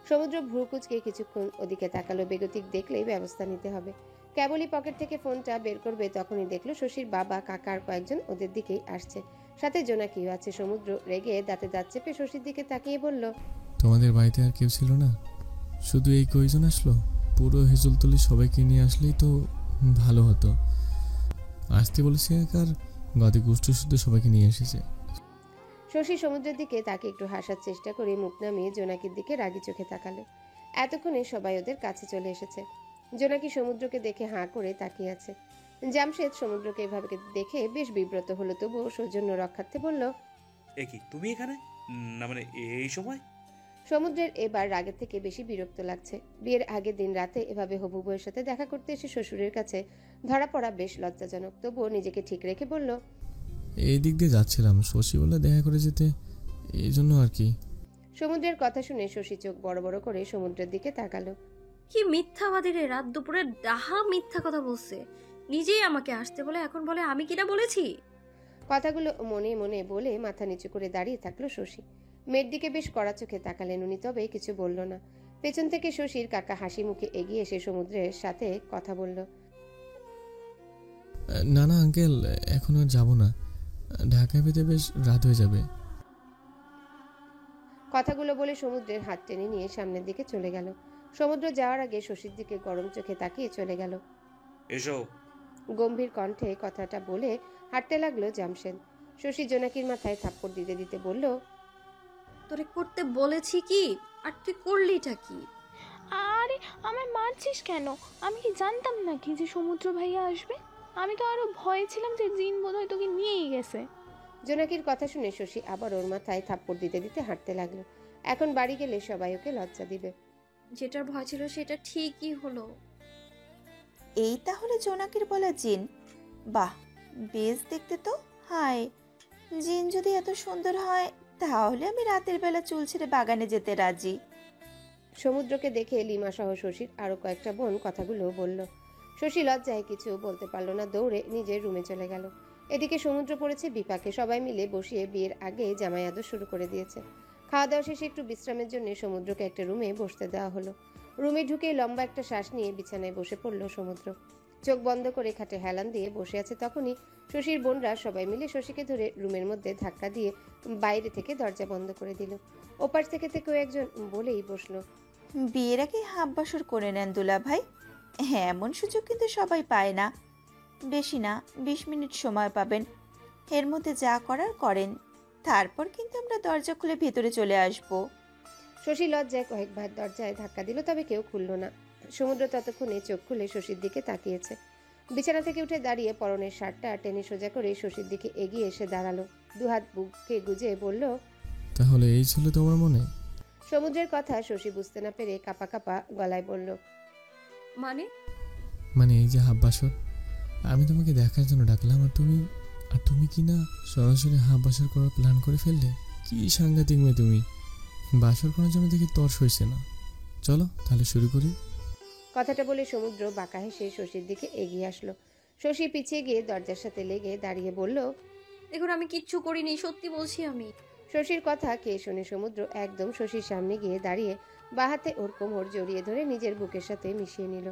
[SPEAKER 1] সমুদ্র ভ্রু কুঁচকে কিছুক্ষণ ওদিকে তাকালো। বেগতিক দেখলেই ব্যবস্থা নিতে হবে। কেবলই পকেট থেকে ফোনটা বের করবে তখনই দেখলো শশীর বাবা, কাকা আর কয়েকজন ওদের দিকেই আসছে, সাথে জোনাকিও আছে। সমুদ্র রেগে দাঁতে দাঁত চেপে শশীর দিকে তাকিয়ে বলল,
[SPEAKER 4] তোমাদের বাড়িতে আর কেউ ছিল না? শুধু এই কয়জন আসলো? পুরো হেজলতলি সবাইকে নিয়ে আসলেই তো ভালো হতো। আসতে বলেছি আর গদি গোষ্ঠী শুদ্ধ সবাইকে নিয়ে এসেছে।
[SPEAKER 1] শশী সমুদ্রের দিকে তাকে একটু হাসার চেষ্টা করে মুখ নামিয়ে জোনাকির দিকে রাগি চোখে তাকালো। এতক্ষণে সবাই ওদের কাছে চলে এসেছে। জোনাকি সমুদ্রকে দেখে হাঁ করে তাকিয়ে আছে। জামশেদ সমুদ্রকে এভাবে দেখে বেশ বিব্রত হলো, তবুও সৌজন্য রক্ষার্থে বলল,
[SPEAKER 3] এ কি তুমি এখানে? না মানে এই সময়?
[SPEAKER 1] সমুদ্রের এবার রাগের থেকে বেশি বিরক্ত লাগছে। বিয়ের আগের দিন রাতে এভাবে হবু বউয়ের সাথে দেখা করতে এসে শ্বশুরের কাছে ধরা পড়া বেশ লজ্জাজনক। তবুও নিজেকে ঠিক রেখে বলল,
[SPEAKER 4] এই দিক দিয়ে যাচ্ছিলাম, শশী বলে দেখা করে যেতে, এই জন্য আর কি।
[SPEAKER 1] সমুদ্রের কথা শুনে শশী চোখ বড় বড় করে সমুদ্রের দিকে তাকালো।
[SPEAKER 2] কি মিথ্যাবাদী রে! রাত দুপুরে ডাহা মিথ্যা কথা বলছে। নিজেই আমাকে আসতে বলে এখন বলে আমি কিনা বলেছি।
[SPEAKER 1] কথাগুলো মনে মনে বলে মাথা নিচু করে দাঁড়িয়ে থাকলো শশী। মেয়ের দিকে বেশ কড়া চোখে তাকালেন উনি, তবে কিছু বলল না। পেছন থেকে শশীর কাকা হাসি মুখে এগিয়ে এসে সমুদ্রের সাথে কথা বলল,
[SPEAKER 4] না না আঙ্কেল, এখন আর যাবো না, ঢাকায় পেতে বেশ রাত হয়ে যাবে।
[SPEAKER 1] কথাগুলো বলে সমুদ্রের হাত টেনে নিয়ে সামনের দিকে চলে গেল। সমুদ্র যাওয়ার আগে শশীর দিকে গরম চোখে তাকিয়ে চলে গেল।
[SPEAKER 3] এসো।
[SPEAKER 1] গম্ভীর কণ্ঠে কথাটা বলে হাঁটতে লাগলো জামশেদ। শশী জোনাকির মাথায় থাপ্পড় দিতে দিতে বলল,
[SPEAKER 2] তোরে করতে বলেছি কি, আর তুই করলিটা কি?
[SPEAKER 11] আরে আমায় মারছিস কেন? আমি কি জানতাম নাকি যে সমুদ্র ভাইয়া আসবে? আমি তো আরো ভয়ে ছিলাম যে জিন বোধহয় তোকে নিয়েই গেছে।
[SPEAKER 1] জোনাকির কথা শুনে শশী আবার ওর মাথায় থাপ্পড় দিতে দিতে হাঁটতে লাগলো। এখন বাড়ি গেলে সবাই ওকে লজ্জা দিবে।
[SPEAKER 2] যেটার ভয় ছিল সেটা ঠিকই হলো।
[SPEAKER 10] এই তাহলে জোনাকির বলা জিন? বাহ, বেশ দেখতে তো। হায়, জিন যদি এত সুন্দর হয় তাহলে আমি রাতের বেলা চুল ছেড়ে বাগানে যেতে রাজি।
[SPEAKER 1] সমুদ্রকে দেখে লিমা সহ শশীর আরো কয়েকটা বোন কথাগুলো বলল। শশী লজ্জায় কিছু বলতে পারল না, দৌড়ে নিজের রুমে চলে গেল। এদিকে সমুদ্র পড়েছে বিপাকে। সবাই মিলে বসিয়ে বিয়ের আগে জামাই আদর শুরু করে দিয়েছে। খাওয়া দাওয়া শেষে একটু বিশ্রামের জন্য সমুদ্রকে একটা রুমে বসতে দেওয়া হলো। রুমে ঢুকে লম্বা একটা শ্বাস নিয়ে বিছানায় বসে পড়ল সমুদ্র। চোখ বন্ধ করে খাটে হেলান দিয়ে বসে আছে। তখনই শশীর বোনরা সবাই মিলে শশীকে ধরে রুমের মধ্যে ধাক্কা দিয়ে বাইরে থেকে দরজা বন্ধ করে দিল। ওপাশ থেকে কেউ একজন বলেই বসলো,
[SPEAKER 10] বিয়ের আগে হাফ বাসর করে নেন দুলা ভাই। হ্যাঁ, এমন সুযোগ কিন্তু সবাই পায় না। বেশি না 20 মিনিট সময় পাবেন, এর মধ্যে যা করার করেন, তারপর কিন্তু আমরা দরজা খুলে ভেতরে চলে আসব।
[SPEAKER 1] শশী লজ্জায় কয়েকবার দরজায় ধাক্কা দিল, তবে কেউ খুলল না। সমুদ্র ততক্ষণে চোখ খুলে শশীর দিকে তাকিয়েছে। বিছানা থেকে উঠে দাঁড়িয়ে পরনের শার্টটা টেনে সোজা করে শশীর দিকে এগিয়ে এসে দাঁড়ালো। দুহাত বুকে গুজে বলল,
[SPEAKER 4] তাহলে এই ছিল তোমার মনে?
[SPEAKER 1] সমুদ্রের কথা শশী বুঝতে না পেরে কাপা কাপা গলায় বলল,
[SPEAKER 2] মানে
[SPEAKER 4] এই যে হাফ বাসর, আমি তোমাকে দেখার জন্য ডাকলাম, আর তুমি কি না সরাসরি হাফ বাসর করার প্ল্যান করে ফেললে? কি সাংঘাতিক মেয়ে তুমি! বাসর করার জন্য দেখি তর্স হয়েছে না। চলো তাহলে শুরু করি।
[SPEAKER 1] কথাটা বলে সমুদ্র বাঁকা হেসে শশীর দিকে এগিয়ে আসলো। শশী পিছিয়ে গিয়ে দরজার সাথে লেগে দাঁড়িয়ে বলল,
[SPEAKER 2] দেখুন আমি কিচ্ছু করিনি, সত্যি বলছি আমি।
[SPEAKER 1] শশীর কথা কে শুনে সমুদ্র একদম শশীর সামনে গিয়ে দাঁড়িয়ে বাঁ হাতে ওর কোমর জড়িয়ে ধরে নিজের বুকের সাথে মিশিয়ে নিল।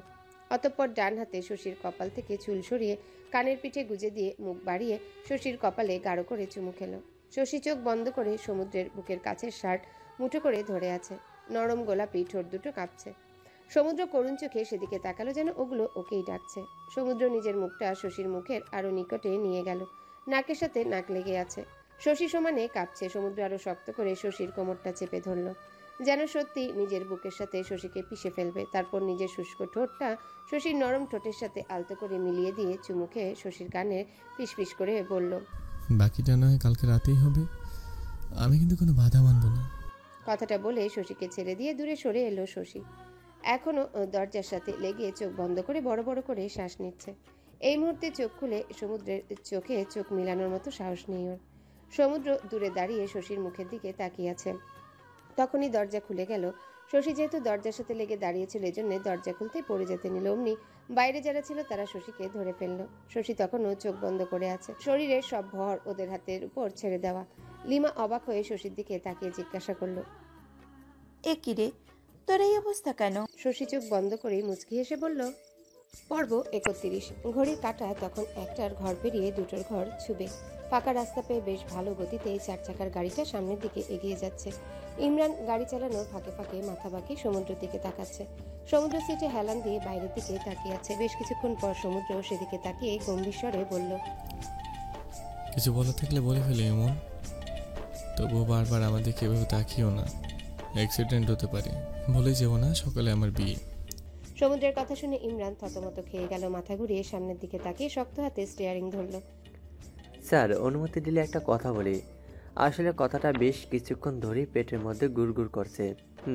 [SPEAKER 1] অতঃপর ডান হাতে শশীর কপাল থেকে চুল সরিয়ে কানের পিঠে গুজে দিয়ে মুখ বাড়িয়ে শশীর কপালে গাঢ় করে চুমু খেলো। শশী চোখ বন্ধ করে সমুদ্রের বুকের কাছের শার্ট মুঠো করে ধরে আছে। নরম গোলাপি ঠোঁট দুটো কাঁপছে। সমুদ্র করুণ চোখে সেদিকে তাকালো, যেন ওগুলো ওকেই ডাকছে। সমুদ্র নিজের মুখটা শশীর মুখের আরো নিকটে নিয়ে গেল। নাকের সাথে নাক লেগে আছে। শশী সমানে কাঁপছে। সমুদ্র আরো শক্ত করে শশীর কোমরটা চেপে ধরল, যেন সত্যি নিজের বুকের সাথে শশীকে পিষে ফেলবে। তারপর নিজের শুষ্ক ঠোঁটটা শশীর নরম ঠোঁটের সাথে আলতো করে মিলিয়ে দিয়ে চুমু খেয়ে শশীর কানে ফিসফিস করে বলল,
[SPEAKER 4] বাকিটা না হয় কালকে রাতেই হবে, আমি কিন্তু কোনো বাধা মানব না।
[SPEAKER 1] কথাটা বলে শশীকে ছেড়ে দিয়ে দূরে সরে এলো শশী। এখনো দরজার সাথে লেগে চোখ বন্ধ করে বড় বড় করে শ্বাস নিচ্ছে। এই মুহূর্তে চোখ খুলে সমুদ্রের চোখে চোখ মিলানোর মতো সাহস নেই ওর। সমুদ্র দূরে দাঁড়িয়ে শশীর মুখের দিকে তাকিয়ে আছে। তখনই দরজা খুলে গেল। শশী যেহেতু দরজার সাথে লেগে দাঁড়িয়েছিল, এই জন্য দরজা খুলতেই পড়ে যেতে নিল। অমনি বাইরে যারা ছিল তারা শশীকে ধরে ফেললো। শশী তখনও চোখ বন্ধ করে আছে, শরীরের সব ভর ওদের হাতের উপর ছেড়ে দেওয়া। লিমা অবাক হয়ে শশীর দিকে তাকিয়ে জিজ্ঞাসা করলো,
[SPEAKER 10] এ কি রে, তোর এই অবস্থা কেন?
[SPEAKER 1] শশী চোখ বন্ধ করেই মুচকি হেসে বলল, পর্ব 31। ঘড়ির কাঁটা তখন একটার ঘর পেরিয়ে দুটোর ঘর ছুবে। ফাঁকা রাস্তা পেয়ে বেশ ভালো গতিতে 4 চাকার গাড়িটা সামনের দিকে এগিয়ে যাচ্ছে। ইমরান গাড়ি চালানোর ফাঁকে ফাঁকে মাথা বাঁকিয়ে সমুদ্রের দিকে তাকাচ্ছে। সমুদ্র সিটে হেলান দিয়ে বাইরের দিকে তাকিয়ে আছে। বেশ কিছুক্ষণ পর সমুদ্র সেদিকে তাকিয়ে গম্ভীর স্বরে বলল,
[SPEAKER 4] কিছু বলা থাকলে বলে ফেলে এমন, তবুও বারবার আমাদের এভাবে তাকিও না, অ্যাক্সিডেন্ট হতে পারে। ভুলে যেও না সকালে আমার বিয়ে।
[SPEAKER 1] সমুদ্রের কথা শুনে ইমরান থতমত খেয়ে গেল। মাথা ঘুরিয়ে সামনের দিকে তাকিয়ে শক্ত হাতে স্টিয়ারিং ধরল।
[SPEAKER 6] স্যার, অনুমতি দিলে একটা কথা বলি। আসলে কথাটা বেশ কিছুক্ষণ ধরেই পেটের মধ্যে গুড়গুড় করছে,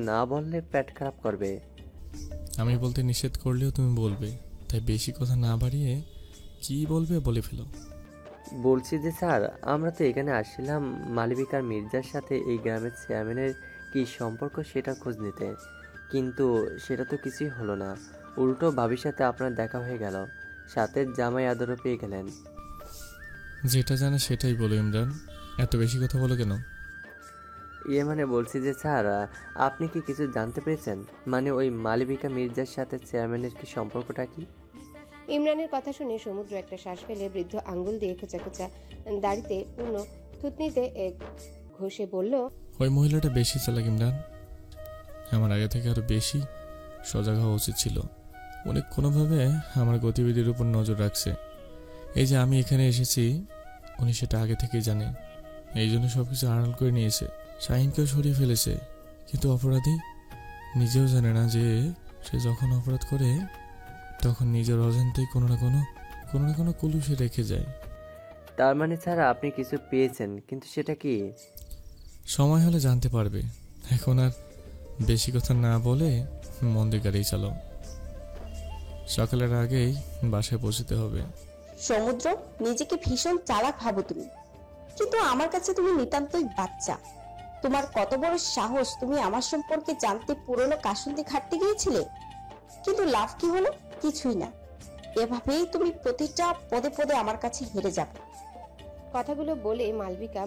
[SPEAKER 6] না বললে পেট খারাপ করবে।
[SPEAKER 4] আমি বলতে নিষেধ করলেও তুমি বলবে, তাই বেশি কথা না বাড়িয়ে কি বলবে বলে ফেলো।
[SPEAKER 6] বলছি যে স্যার, আমরা তো এখানে আসছিলাম মালবিকার মির্জার সাথে এই গ্রামের চেয়ারম্যানের কি সম্পর্ক সেটা খোঁজ নিতে, কিন্তু সেটা তো কিছুই হলো না। উল্টো ভাবির সাথে আপনার দেখা হয়ে গেল, সাথে জামাই আদরও পেয়ে গেলেন।
[SPEAKER 4] যেটা জানে সেটাই বলো ইমরান, এত বেশি কথা বলো কেন?
[SPEAKER 6] মানে বলছি যে স্যার, আপনি কি কিছু জানতে পেরেছেন? মানে ওই মালবিকা মির্জার সাথে চেয়ারম্যানের কি সম্পর্কটা কি?
[SPEAKER 1] ইমরানের কথা শুনে সমুদ্র একটা শ্বাস ফেলে বৃদ্ধ আঙ্গুল দিয়ে খোঁচা খোঁচা দাড়িতে পূর্ণ থুতনিতে ঘষে বলল,
[SPEAKER 4] ওই মহিলাটা বেশি চালাক ইমরান, আমার আগে থেকে আরো বেশি সজাগ হওয়া উচিত ছিল। উনি কোনোভাবে আমার গতিবিধির উপর নজর রাখছে। এই যে আমি এখানে এসেছি, উনি সেটা আগে থেকেই জানে, এই জন্য সবকিছু আড়াল করে নিয়েছে। শাহিনকেও সরিয়ে ফেলেছে, কিন্তু অপরাধী নিজেও জানে না যে সে যখন অপরাধ করে তখন নিজের অজান্তেই কোনো না কোনো কুলুষে রেখে যায়।
[SPEAKER 6] তার মানে স্যার, আপনি কিছু পেয়েছেন, কিন্তু সেটা কি?
[SPEAKER 4] সময় হলে জানতে পারবে। এখন আর বেশি কথা না বলে মন দিয়ে গাড়ি চালাও, সকালের আগেই বাসায় পৌঁছতে হবে।
[SPEAKER 12] সমুদ্র, নিজেকে ভীষণ চালাক ভাবো তুমি, কিন্তু আমার কাছে তুমি নিতান্তই বাচ্চা। তোমার কত বড় সাহস, তুমি আমার সম্পর্কে জানতে পুরনো কাসুন্দি ঘাটতে গিয়েছিলে, কিন্তু লাভ কি হলো? কিছুই না। এভাবেই তুমি প্রতিটা পদে পদে আমার কাছে হেরে যাবে।
[SPEAKER 1] কথাগুলো বলে মালবিকা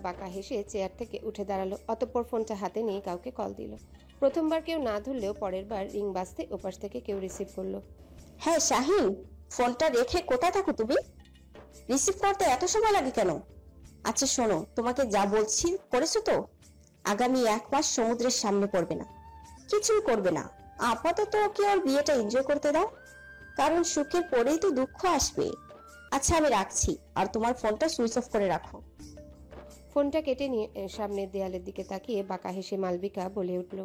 [SPEAKER 1] বাঁকা হেসে চেয়ার থেকে উঠে দাঁড়ালো। অতঃপর ফোনটা হাতে নিয়ে কাউকে কল দিল। প্রথমবার কেউ না ধরলেও পরের বার রিং বাজতে ওপাশ থেকে কেউ রিসিভ করলো।
[SPEAKER 12] হ্যাঁ শাহিন, ফোনটা রেখে কোথায় থাকো তুমি? রিসিভ করতে এত সময় লাগে কেন? আচ্ছা শোনো, তোমাকে যা বলছি করেছো তো? আগামী 1 মাস সমুদ্রের সামনে পড়বে না, কিছুই করবে না। আপাতত ওকে ওর বিয়েটা এনজয় করতে দাও, কারণ সুখের পরেই তো দুঃখ আসবে। আচ্ছা আমি রাখছি, আর তোমার ফোনটা সুইচ অফ করে রাখো।
[SPEAKER 1] ফোনটা কেটে নিয়ে সামনের দেয়ালের দিকে তাকিয়ে বাঁকা হেসে মালবিকা বলে উঠল।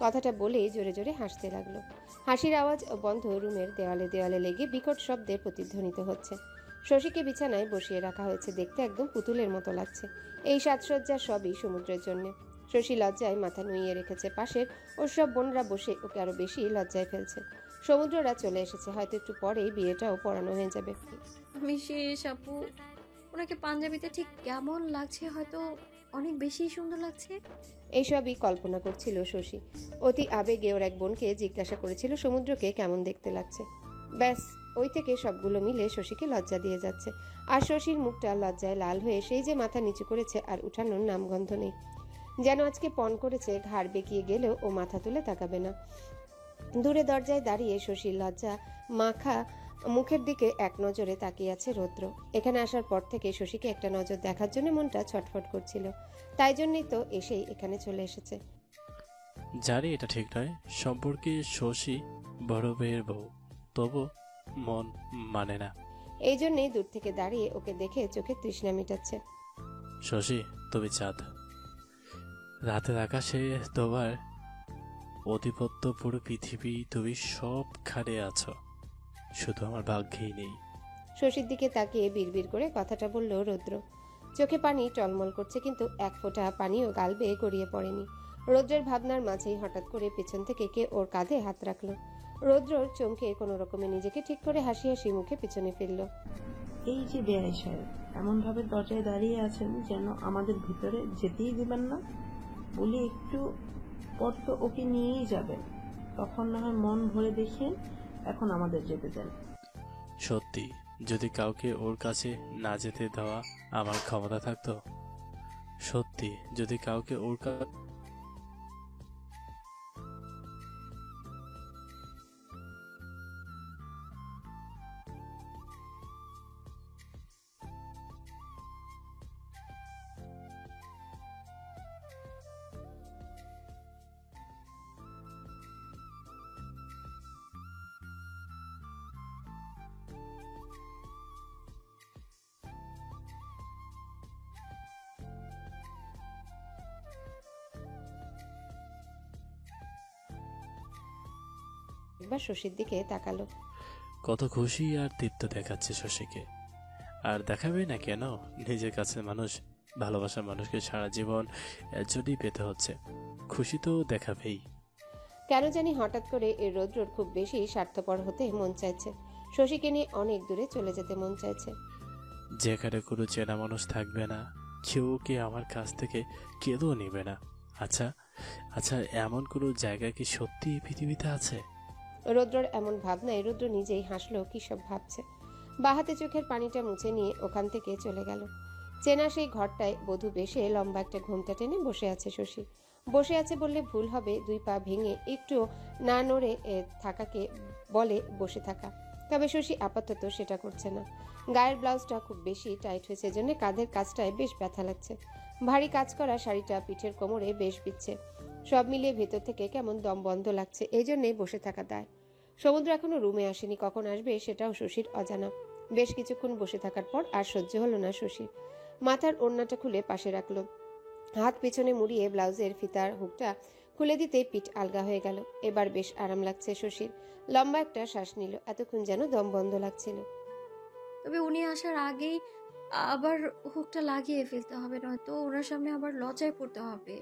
[SPEAKER 1] কথাটা বলেই জোরে জোরে হাসতে লাগলো। হাসির আওয়াজ বন্ধ রুমের দেওয়ালে দেওয়ালে লেগে বিকট শব্দে প্রতিধ্বনিত হচ্ছে। শশীকে বিছানায় বসিয়ে রাখা হয়েছে, দেখতে একদম পুতুলের মতো লাগছে। এই সাজসজ্জা সবই সমুদ্রের জন্য। শশী লজ্জায় মাথা নুইয়ে রেখেছে। পাশের ওর সব বোনরা বসে ওকে আরো বেশি লজ্জায় ফেলছে। সমুদ্ররা চলে এসেছে, হয়তো একটু পরেই বিয়েটাও পড়ানো হয়ে যাবে।
[SPEAKER 2] আমি শেষ আপু, ওনাকে পাঞ্জাবিতে ঠিক কেমন লাগছে, হয়তো অনেক বেশি সুন্দর লাগছে।
[SPEAKER 1] এইসবই কল্পনা করছিল শশী। অতি আবেগে ওর এক বোনকে জিজ্ঞাসা করেছিল সমুদ্রকে কেমন দেখতে লাগছে। ব্যাস, ওই থেকে সবগুলো মিলে শশীকে লজ্জা দিয়ে যাচ্ছে। আর শশীর মুখটা লজ্জায় লাল হয়ে সেই যে মাথা নিচু করেছে, আর উঠানোর নামগন্ধ নেই। যেন আজকে পণ করেছে, ঘাড় বেঁকিয়ে গেলেও ও মাথা তুলে তাকাবে না। দূরে দরজায় দাঁড়িয়ে শশীর লজ্জা মাখা মুখের দিকে এক নজরে তাকিয়ে আছে রৌদ্র। এখানে আসার পর থেকে শশীকে একটা নজর দেখার জন্য মনটা ছটফট করছিল, তাই জন্যই তো এসেই এখানে চলে এসেছে।
[SPEAKER 8] জানি এটা ঠিক নয়, সম্পর্কে শশী বড় মেয়ের বউ, তবু মন মানে না।
[SPEAKER 1] এই জন্যই দূর থেকে দাঁড়িয়ে ওকে দেখে চোখে তৃষ্ণা মিটাচ্ছে।
[SPEAKER 8] শশী, তুমি চাঁদ, রাতের আকাশে তোমার অধিপত্য, পুরো পৃথিবী, তুমি সবখানে আছো, শুধু আমার ভাগ্যেই নেই।
[SPEAKER 1] শশীর দিকে তাকিয়ে বিড়বিড় করে কথাটা বলল রৌদ্র। চোখে পানি টলমল করছে, কিন্তু এক ফোঁটা পানিও গাল বেয়ে গড়িয়ে পড়েনি। রৌদ্রের ভাবনার মাঝেই হঠাৎ করে পেছন থেকে কে ওর কাঁধে হাত রাখলো। রৌদ্রর চমকে কোনো রকমে নিজেকে ঠিক করে হাসি হাসি মুখে পিছনে ফিরল।
[SPEAKER 13] এই যে বেআই সাহেব এমন ভাবে দরজায় দাঁড়িয়ে আছেন যেন আমাদের ভিতরে যেতেই দিবেন না, বলি একটু পর তো ওকে নিয়েই যাবেন, তখন না হয় মন ভরে দেখেন, এখন আমাদের যেতে দেন।
[SPEAKER 8] সত্যি, যদি কাউকে ওর কাছে না যেতে দেওয়া আমার ক্ষমতা থাকতো, সত্যি যদি কাউকে ওর
[SPEAKER 1] একবার শশীর দিকে তাকালো।
[SPEAKER 8] কত খুশি আর তৃপ্ত দেখাচ্ছে শশীকে। আর দেখাবে না কেন? নিজের কাছে মানুষ, ভালোবাসার মানুষকে সারা জীবন এর জন্যই পেতে হচ্ছে, খুশি তো দেখাবেই।
[SPEAKER 1] কেন জানি হঠাৎ করে এই রৌদ্রর খুব বেশি স্বার্থপর হতে মন চাইছে। শশীকে নিয়ে অনেক দূরে চলে যেতে মন চাইছে,
[SPEAKER 8] যেখানে কোনো চেনা মানুষ থাকবে না, কেউ কি আমার কাছ থেকে কেঁদেও নেবে না। আচ্ছা আচ্ছা, এমন কোনো জায়গা কি সত্যি পৃথিবীতে আছে?
[SPEAKER 1] রৌদ্রর এমন ভাবনায় রুদ্র নিজেই হাসলো, কি সব ভাবছে। বাহাতে চোখের পানিটা মুছে নিয়ে ওখান থেকে চলে গেল। চেনা সেই ঘরটায় বধূ বেশে লম্বা একটা ঘোমটা টেনে বসে আছে শশী। বসে আছে বললে ভুল হবে, দুই পা ভেঙে একটু না নড়ে থাকাকে বলে বসে থাকা। তবে শশী আপাতত সেটা করছে না। গায়ের ব্লাউজটা খুব বেশি টাইট হয়েছে, জন্য কাঁধের কাজটায় বেশ ব্যথা লাগছে। ভারী কাজ করা শাড়িটা পিঠের কোমরে বেশ বিচ্ছে। সব মিলিয়ে ভেতর থেকে কেমন দম বন্ধ লাগছে, এই জন্যই বসে থাকা দায়। সমুদ্র এখনো রুমে আসেনি, কখন আসবে সেটাও শশীর অজানা। বেশ কিছুক্ষণ বসে থাকার পর আর সহ্য হলো না শশীর। মাথার ওড়নাটা খুলে পাশে রাখলো, হাত পেছনে মুড়িয়ে ব্লাউজের ফিতার হুকটা খুলে দিতেই পিঠ আলগা হয়ে গেল। এবার বেশ আরাম লাগছে শশীর। লম্বা একটা শ্বাস নিল, এতক্ষণ যেন দম বন্ধ লাগছিল।
[SPEAKER 2] তবে উনি আসার আগেই আবার হুকটা লাগিয়ে ফেলতে হবে, নয়তো ওনার সামনে আবার লজ্জায় পড়তে হবে।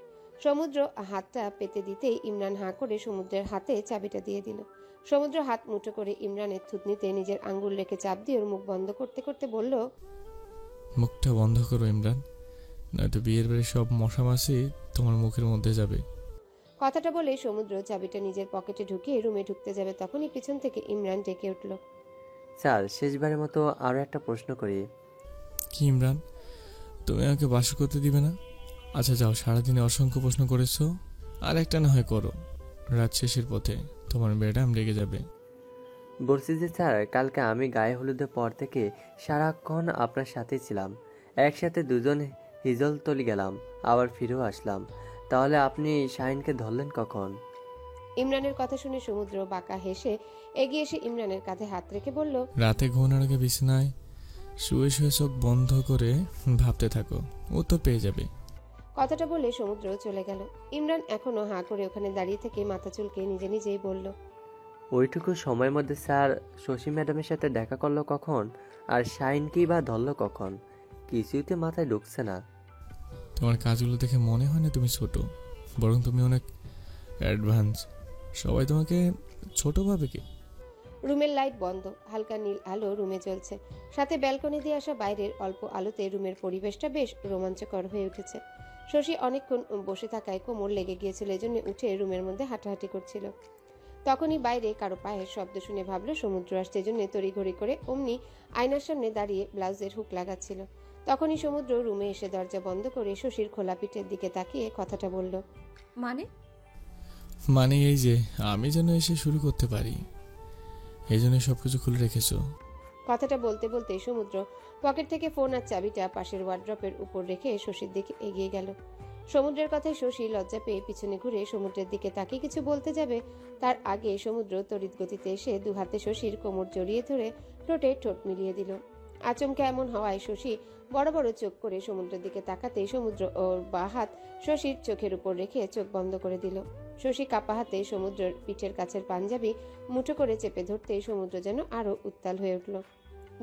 [SPEAKER 1] সমুদ্র হাতটা পেতে দিতেই ইমরান হাঁ করে সমুদ্রের হাতে চাবিটা দিয়ে দিল। সমুদ্র হাত মুঠো করে ইমরানের থুতনিতে নিজের আঙ্গুল রেখে চাপ দিয়ে ওর মুখ বন্ধ করতে করতে বলল,
[SPEAKER 4] মুখটা বন্ধ করো ইমরান, নয়তো বিয়ের বাড়ি সব মশা মাছি তোমার মুখের মধ্যে যাবে।
[SPEAKER 1] কথাটা বলে সমুদ্র চাবিটা নিজের পকেটে ঢুকিয়ে রুমে ঢুকতে যাবে, তখনই পিছন থেকে ইমরান ডেকে উঠল।
[SPEAKER 6] স্যার, শেষবারের মতো আরও একটা প্রশ্ন করি।
[SPEAKER 4] কি ইমরান, তুমি আমাকে বাসর করতে দিবে না? আচ্ছা যাও, সারাদিনে অসংখ্য প্রশ্ন করেছো, আর একটা না হয় করো। রাত শেষের পথে তোমার ম্যাডাম রেগে যাবে।
[SPEAKER 6] বলছি যে স্যার, কালকে আমি গায়ে হলুদের পর থেকে সারাক্ষণ আপনার সাথেই ছিলাম, একসাথে দুজন হিজলতলি গেলাম, আবার ফিরেও আসলাম, তাহলে আপনি শাহিনকে ধরলেন কখন?
[SPEAKER 1] ইমরানের কথা শুনে সমুদ্র বাঁকা হেসে এগিয়ে এসে ইমরানের কাঁধে হাত রেখে বলল,
[SPEAKER 4] রাতে ঘুমানোর আগে বিছানায় শুয়ে শুয়ে চোখ বন্ধ করে ভাবতে থাকো, ও তো পেয়ে যাবে।
[SPEAKER 1] কথাটা বলে সমুদ্র চলে গেল। ইমরান এখনো হাঁ করে ওখানে দাঁড়িয়ে থেকে মাথা চুলকে নিজে নিজেই বলল,
[SPEAKER 6] ওইটুকু সময়ের মধ্যে স্যার শশী ম্যাডামের সাথে দেখা করলো কখন, আর শাহিনকেই বা ধরলো কখন? কিছুতে মাথায় ঢুকছে না।
[SPEAKER 4] তোমার কাজগুলো দেখে মনে হয় না তুমি ছোট, বরং তুমি অনেক অ্যাডভান্স। সবাই তোমাকে ছোট ভাবে কি?
[SPEAKER 1] রুমের লাইট বন্ধ, হালকা নীল আলো রুমে জ্বলছে, সাথে ব্যালকনি দিয়ে আসা বাইরের অল্প আলোতে রুমের পরিবেশটা বেশ রোমাঞ্চকর হয়ে উঠেছে। শশী অনেকক্ষণ বসে থাকায় কোমর লেগে গিয়েছিল, এজন্য উঠে রুমের মধ্যে হাঁটাহাঁটি করছিল। তখনই বাইরে কারো পায়ের শব্দ শুনে ভাবলো সমুদ্র আসছে, এজন্য তড়িঘড়ি করে অমনি আয়নার সামনে দাঁড়িয়ে ব্লাউজের হুক লাগাচ্ছিল। তখনই সমুদ্র রুমে এসে দরজা বন্ধ করে শশীর খোলা পিঠের দিকে তাকিয়ে কথাটা বলল,
[SPEAKER 2] মানে
[SPEAKER 4] মানে এই যে আমি যেন এসে শুরু করতে পারি। এই জন্য সবকিছু খুলে রেখেছো।
[SPEAKER 1] কথাটা বলতে বলতে সমুদ্র পকেট থেকে ফোন আর চাবিটা পাশের ওয়ার্ড্রপের উপর রেখে শশীর দিকে এগিয়ে গেল। সমুদ্রের কথায় শশী লজ্জা পেয়ে পিছনে ঘুরে সমুদ্রের দিকে তাকিয়ে কিছু বলতে যাবে, তার আগে সমুদ্র তড়িৎ গতিতে এসে দু হাতে শশীর কোমর জড়িয়ে ধরে ঠোঁটে ঠোঁট মিলিয়ে দিল। আচমকা এমন হওয়ায় শশী বড় বড় চোখ করে সমুদ্রের দিকে তাকাতেই সমুদ্র ওর বাঁ হাত শশীর চোখের উপর রেখে চোখ বন্ধ করে দিল। শশী কাপা হাতে সমুদ্রের পিঠের কাছের পাঞ্জাবি মুঠো করে চেপে ধরতেই সমুদ্র যেন আরো উত্তাল হয়ে উঠল।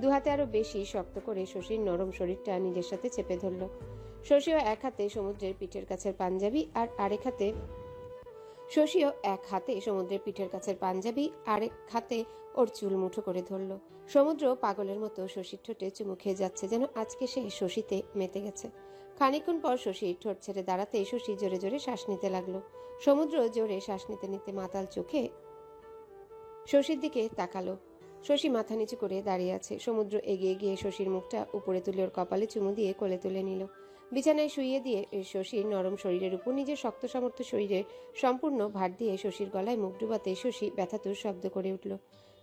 [SPEAKER 1] দু হাতে আরো বেশি শক্ত করে শশীর নরম শরীরটা নিজের সাথে চেপে ধরল। শশীও এক হাতে সমুদ্রের পিঠের কাছের পাঞ্জাবি আর আরেক হাতে সমুদ্রের পিঠের কাছের পাঞ্জাবি আরেক হাতে ওর চুল মুঠো করে ধরল। সমুদ্র পাগলের মতো শশীর ঠোঁটে চুমু খেয়ে যাচ্ছে, যেন আজকে সে শশীতে মেতে গেছে। খানিকক্ষণ পর শশী ঠোঁট ছেড়ে দাঁড়াতেই শশী জোরে জোরে শ্বাস নিতে লাগলো। সমুদ্র জোরে শ্বাস নিতে নিতে মাতাল চোখে শশীর দিকে তাকালো। শশী মাথা নিচু করে দাঁড়িয়ে আছে। সমুদ্র এগিয়ে গিয়ে শশীর মুখটা উপরে তুলে ওর কপালে চুমু দিয়ে কোলে তুলে নিল। বিছানায় শুইয়ে দিয়ে শশীর নরম শরীরের উপর নিজের শক্ত সামর্থ্য শরীরের সম্পূর্ণ ভার দিয়ে শশীর গলায় মুখ ডুবাতে শশী ব্যথাতুর শব্দ করে উঠল।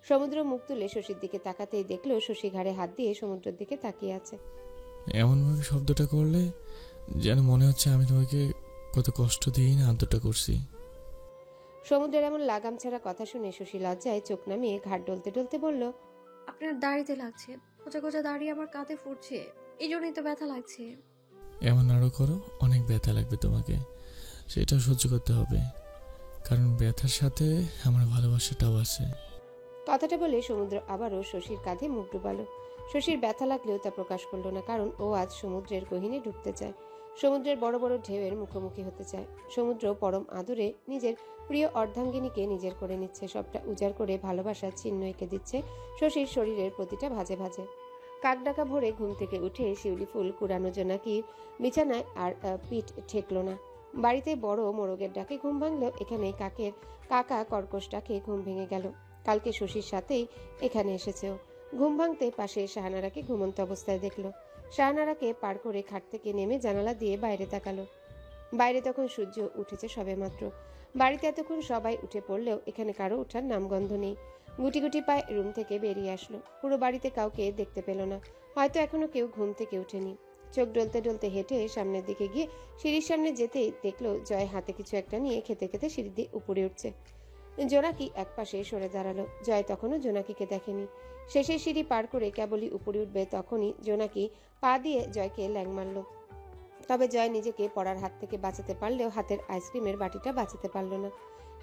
[SPEAKER 1] সমুদ্র মুখ তুলে শশীর দিকে তাকাতেই দেখলো শশী ঘাড়ে হাত দিয়ে সমুদ্রের দিকে তাকিয়ে আছে।
[SPEAKER 4] এমনভাবে শব্দটা করলে যেন মনে হচ্ছে আমি তোমাকে কত কষ্ট দিয়ে না আন্তরটা করছি।
[SPEAKER 1] সমুদ্রের এমন লাগাম ছাড়া কথা শুনে শশী লজ্জায় চোখ নামিয়ে ঘাট ডলতে ডলতে বলল,
[SPEAKER 2] আপনার দাড়িতে লাগছে, খোঁচা খোঁচা দাড়ি আমার কাঁধে ফুটছে, এই জন্যই তো ব্যথা লাগছে।
[SPEAKER 4] এমন আরো করো, অনেক ব্যথা লাগবে তোমাকে, সেটাও সহ্য করতে হবে, কারণ ব্যথার সাথে আমার ভালোবাসাটাও আছে।
[SPEAKER 1] কথাটা বলে সমুদ্র আবারও শশীর কাঁধে মুখ ডুবালো। শশীর ব্যথা লাগলেও তা প্রকাশ করলো না, কারণ ও আজ সমুদ্রের গহীনে ঢুকতে চায়, সমুদ্রের বড় বড় ঢেউয়ের মুখোমুখি হতে চায়। সমুদ্র পরম আদরে নিজের প্রিয় অর্ধাঙ্গিনীকে নিজের করে নিচ্ছে, সবটা উজাড় করে ভালোবাসার চিহ্ন এঁকে দিচ্ছে শশীর শরীরের প্রতিটা ভাঁজে ভাঁজে। কাকডাকা ভোরে ঘুম থেকে উঠে শিউলি ফুল কুড়ানো জোনাকির বিছানায় আর পিঠ ঠেকল না। বাড়িতে বড় মোরগের ডাকে ঘুম ভাঙলেও এখানে কাকা কর্কশ ডাকে ঘুম ভেঙে গেল। কালকে শশীর সাথেই এখানে এসেছেও। ঘুম ভাঙতে পাশে শাহানারাকে ঘুমন্ত অবস্থায় দেখলো। শাহানারাকে পার করে খাট থেকে নেমে জানালা দিয়ে বাইরে তাকালো। বাইরে তখন সূর্য উঠেছে সবে মাত্র। বাড়িতে এতক্ষণ সবাই উঠে পড়লেও এখানে কারো ওঠার নামগন্ধ নেই। গুটি গুটি পায়ে রুম থেকে বেরিয়ে আসলো। পুরো বাড়িতে কাউকে দেখতে পেল না, হয়তো এখনো কেউ ঘুম থেকে ওঠেনি। চোখ ডলতে ডলতে হেঁটে সামনের দিকে গিয়ে সিঁড়ির সামনে যেতেই দেখলো জয় হাতে কিছু একটা নিয়ে খেতে খেতে সিঁড়ি দিয়ে উপরে উঠছে। জোনাকি একপাশে সরে দাঁড়ালো। জয় তখনও জোনাকিকে দেখেনি। শেষের সিঁড়ি পার করে কেবলই উপরে উঠবে তখনই জোনাকি পা দিয়ে জয়কে ল্যাং মারল। তবে জয় নিজেকে পড়ার হাত থেকে বাঁচাতে পারলেও হাতের আইসক্রিমের বাটিটা বাঁচাতে পারল না।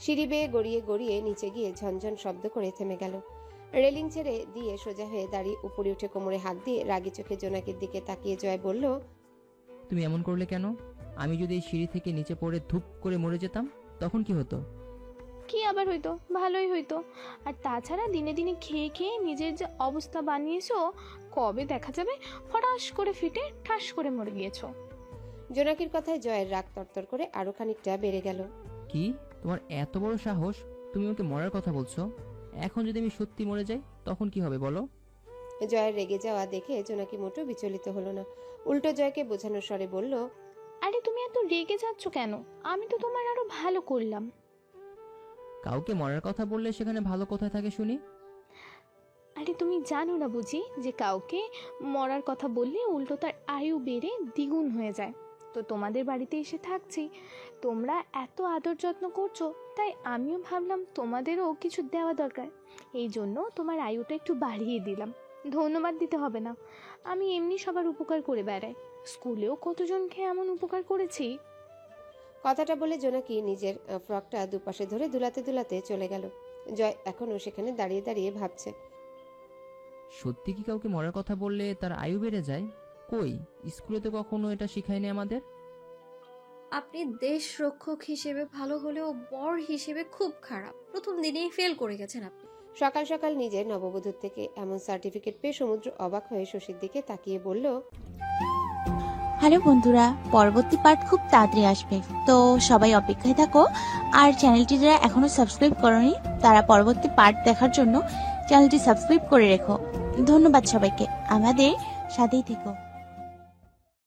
[SPEAKER 1] সিঁড়ি বেয়ে গড়িয়ে গড়িয়ে নিচে গিয়ে ঝনঝন শব্দ করে থেমে গেল। রেলিং ছেড়ে দিয়ে সোজা হয়ে দাঁড়িয়ে উপরে উঠে কোমরে হাত দিয়ে রাগি চোখে জোনাকির দিকে তাকিয়ে জয় বলল,
[SPEAKER 14] তুমি এমন করলে কেন? আমি যদি এই সিঁড়ি থেকে নিচে পড়ে ধুপ করে মরে যেতাম তখন কি হতো?
[SPEAKER 11] কি আবার হইতো, ভালোই হইতো। আর তাছাড়া দিনে দিনে খেয়ে খেয়ে নিজের যে অবস্থা বানিয়েছো, কবে দেখা যাবে ফটাস করে ফিটে ঠাস করে মরে গিয়েছো।
[SPEAKER 1] জোনাকির কথায় জয়ের রাগ তরতর করে আরো খানিকটা বেড়ে গেল।
[SPEAKER 14] কি তোমার এত বড় সাহস? তুমি আমাকে মরার কথা বলছো? এখন যদি আমি সত্যি মরে যাই তখন কি হবে বলো?
[SPEAKER 1] জয়ের রেগে যাওয়া দেখে জোনাকি মোটেও বিচলিত হলো না, উল্টো জয়কে বোঝানোর স্বরে বলল,
[SPEAKER 11] আরে তুমি এত রেগে যাচ্ছ কেন? আমি তো তোমার আরো ভালো করলাম।
[SPEAKER 14] কাউকে মরার কথা বললে সেখানে ভালো কোথায় থাকে শুনি?
[SPEAKER 11] আরে তুমি জানো না বুঝি যে কাউকে মরার কথা বললে উল্টো তার আয়ু বেড়ে দ্বিগুণ হয়ে যায়। তো তোমাদের বাড়িতে এসে থাকছি, তোমরা এত আদর যত্ন করছো, তাই আমিও ভাবলাম তোমাদেরও কিছু দেওয়া দরকার, এই জন্য তোমার আয়ুটা একটু বাড়িয়ে দিলাম। ধন্যবাদ দিতে হবে না, আমি এমনি সবার উপকার করে বেড়াই, স্কুলেও কতজনকে এমন উপকার করেছি।
[SPEAKER 1] কথাটা বলে জোনাকি নিজের ফ্রকটা দুপাশে ধরে দুলাতে দুলাতে চলে গেল। জয় এখনো সেখানে দাঁড়িয়ে দাঁড়িয়ে ভাবছে,
[SPEAKER 14] সত্যি কি কাউকে মরার কথা বললে তার আয়ু বেড়ে যায়? কই, স্কুলে তো কখনো এটা শিখায়নি আমাদের।
[SPEAKER 2] আপনি দেশ রক্ষক হিসেবে ভালো হলেও বর হিসেবে খুব খারাপ, প্রথম দিনেই ফেল করে গেছেন আপনি।
[SPEAKER 1] সকাল সকাল নিজের নববধূর থেকে এমন সার্টিফিকেট পেয়ে সমুদ্র অবাক হয়ে শশীর দিকে তাকিয়ে বলল,
[SPEAKER 15] হ্যালো বন্ধুরা, পরবর্তী পার্ট খুব তাড়াতাড়ি আসবে, তো সবাই অপেক্ষায় থাকো। আর চ্যানেলটি যারা এখনো সাবস্ক্রাইব করোনি তারা পরবর্তী পার্ট দেখার জন্য চ্যানেলটি সাবস্ক্রাইব করে রেখো। ধন্যবাদ সবাইকে, আমাদের সাথেই থেকো।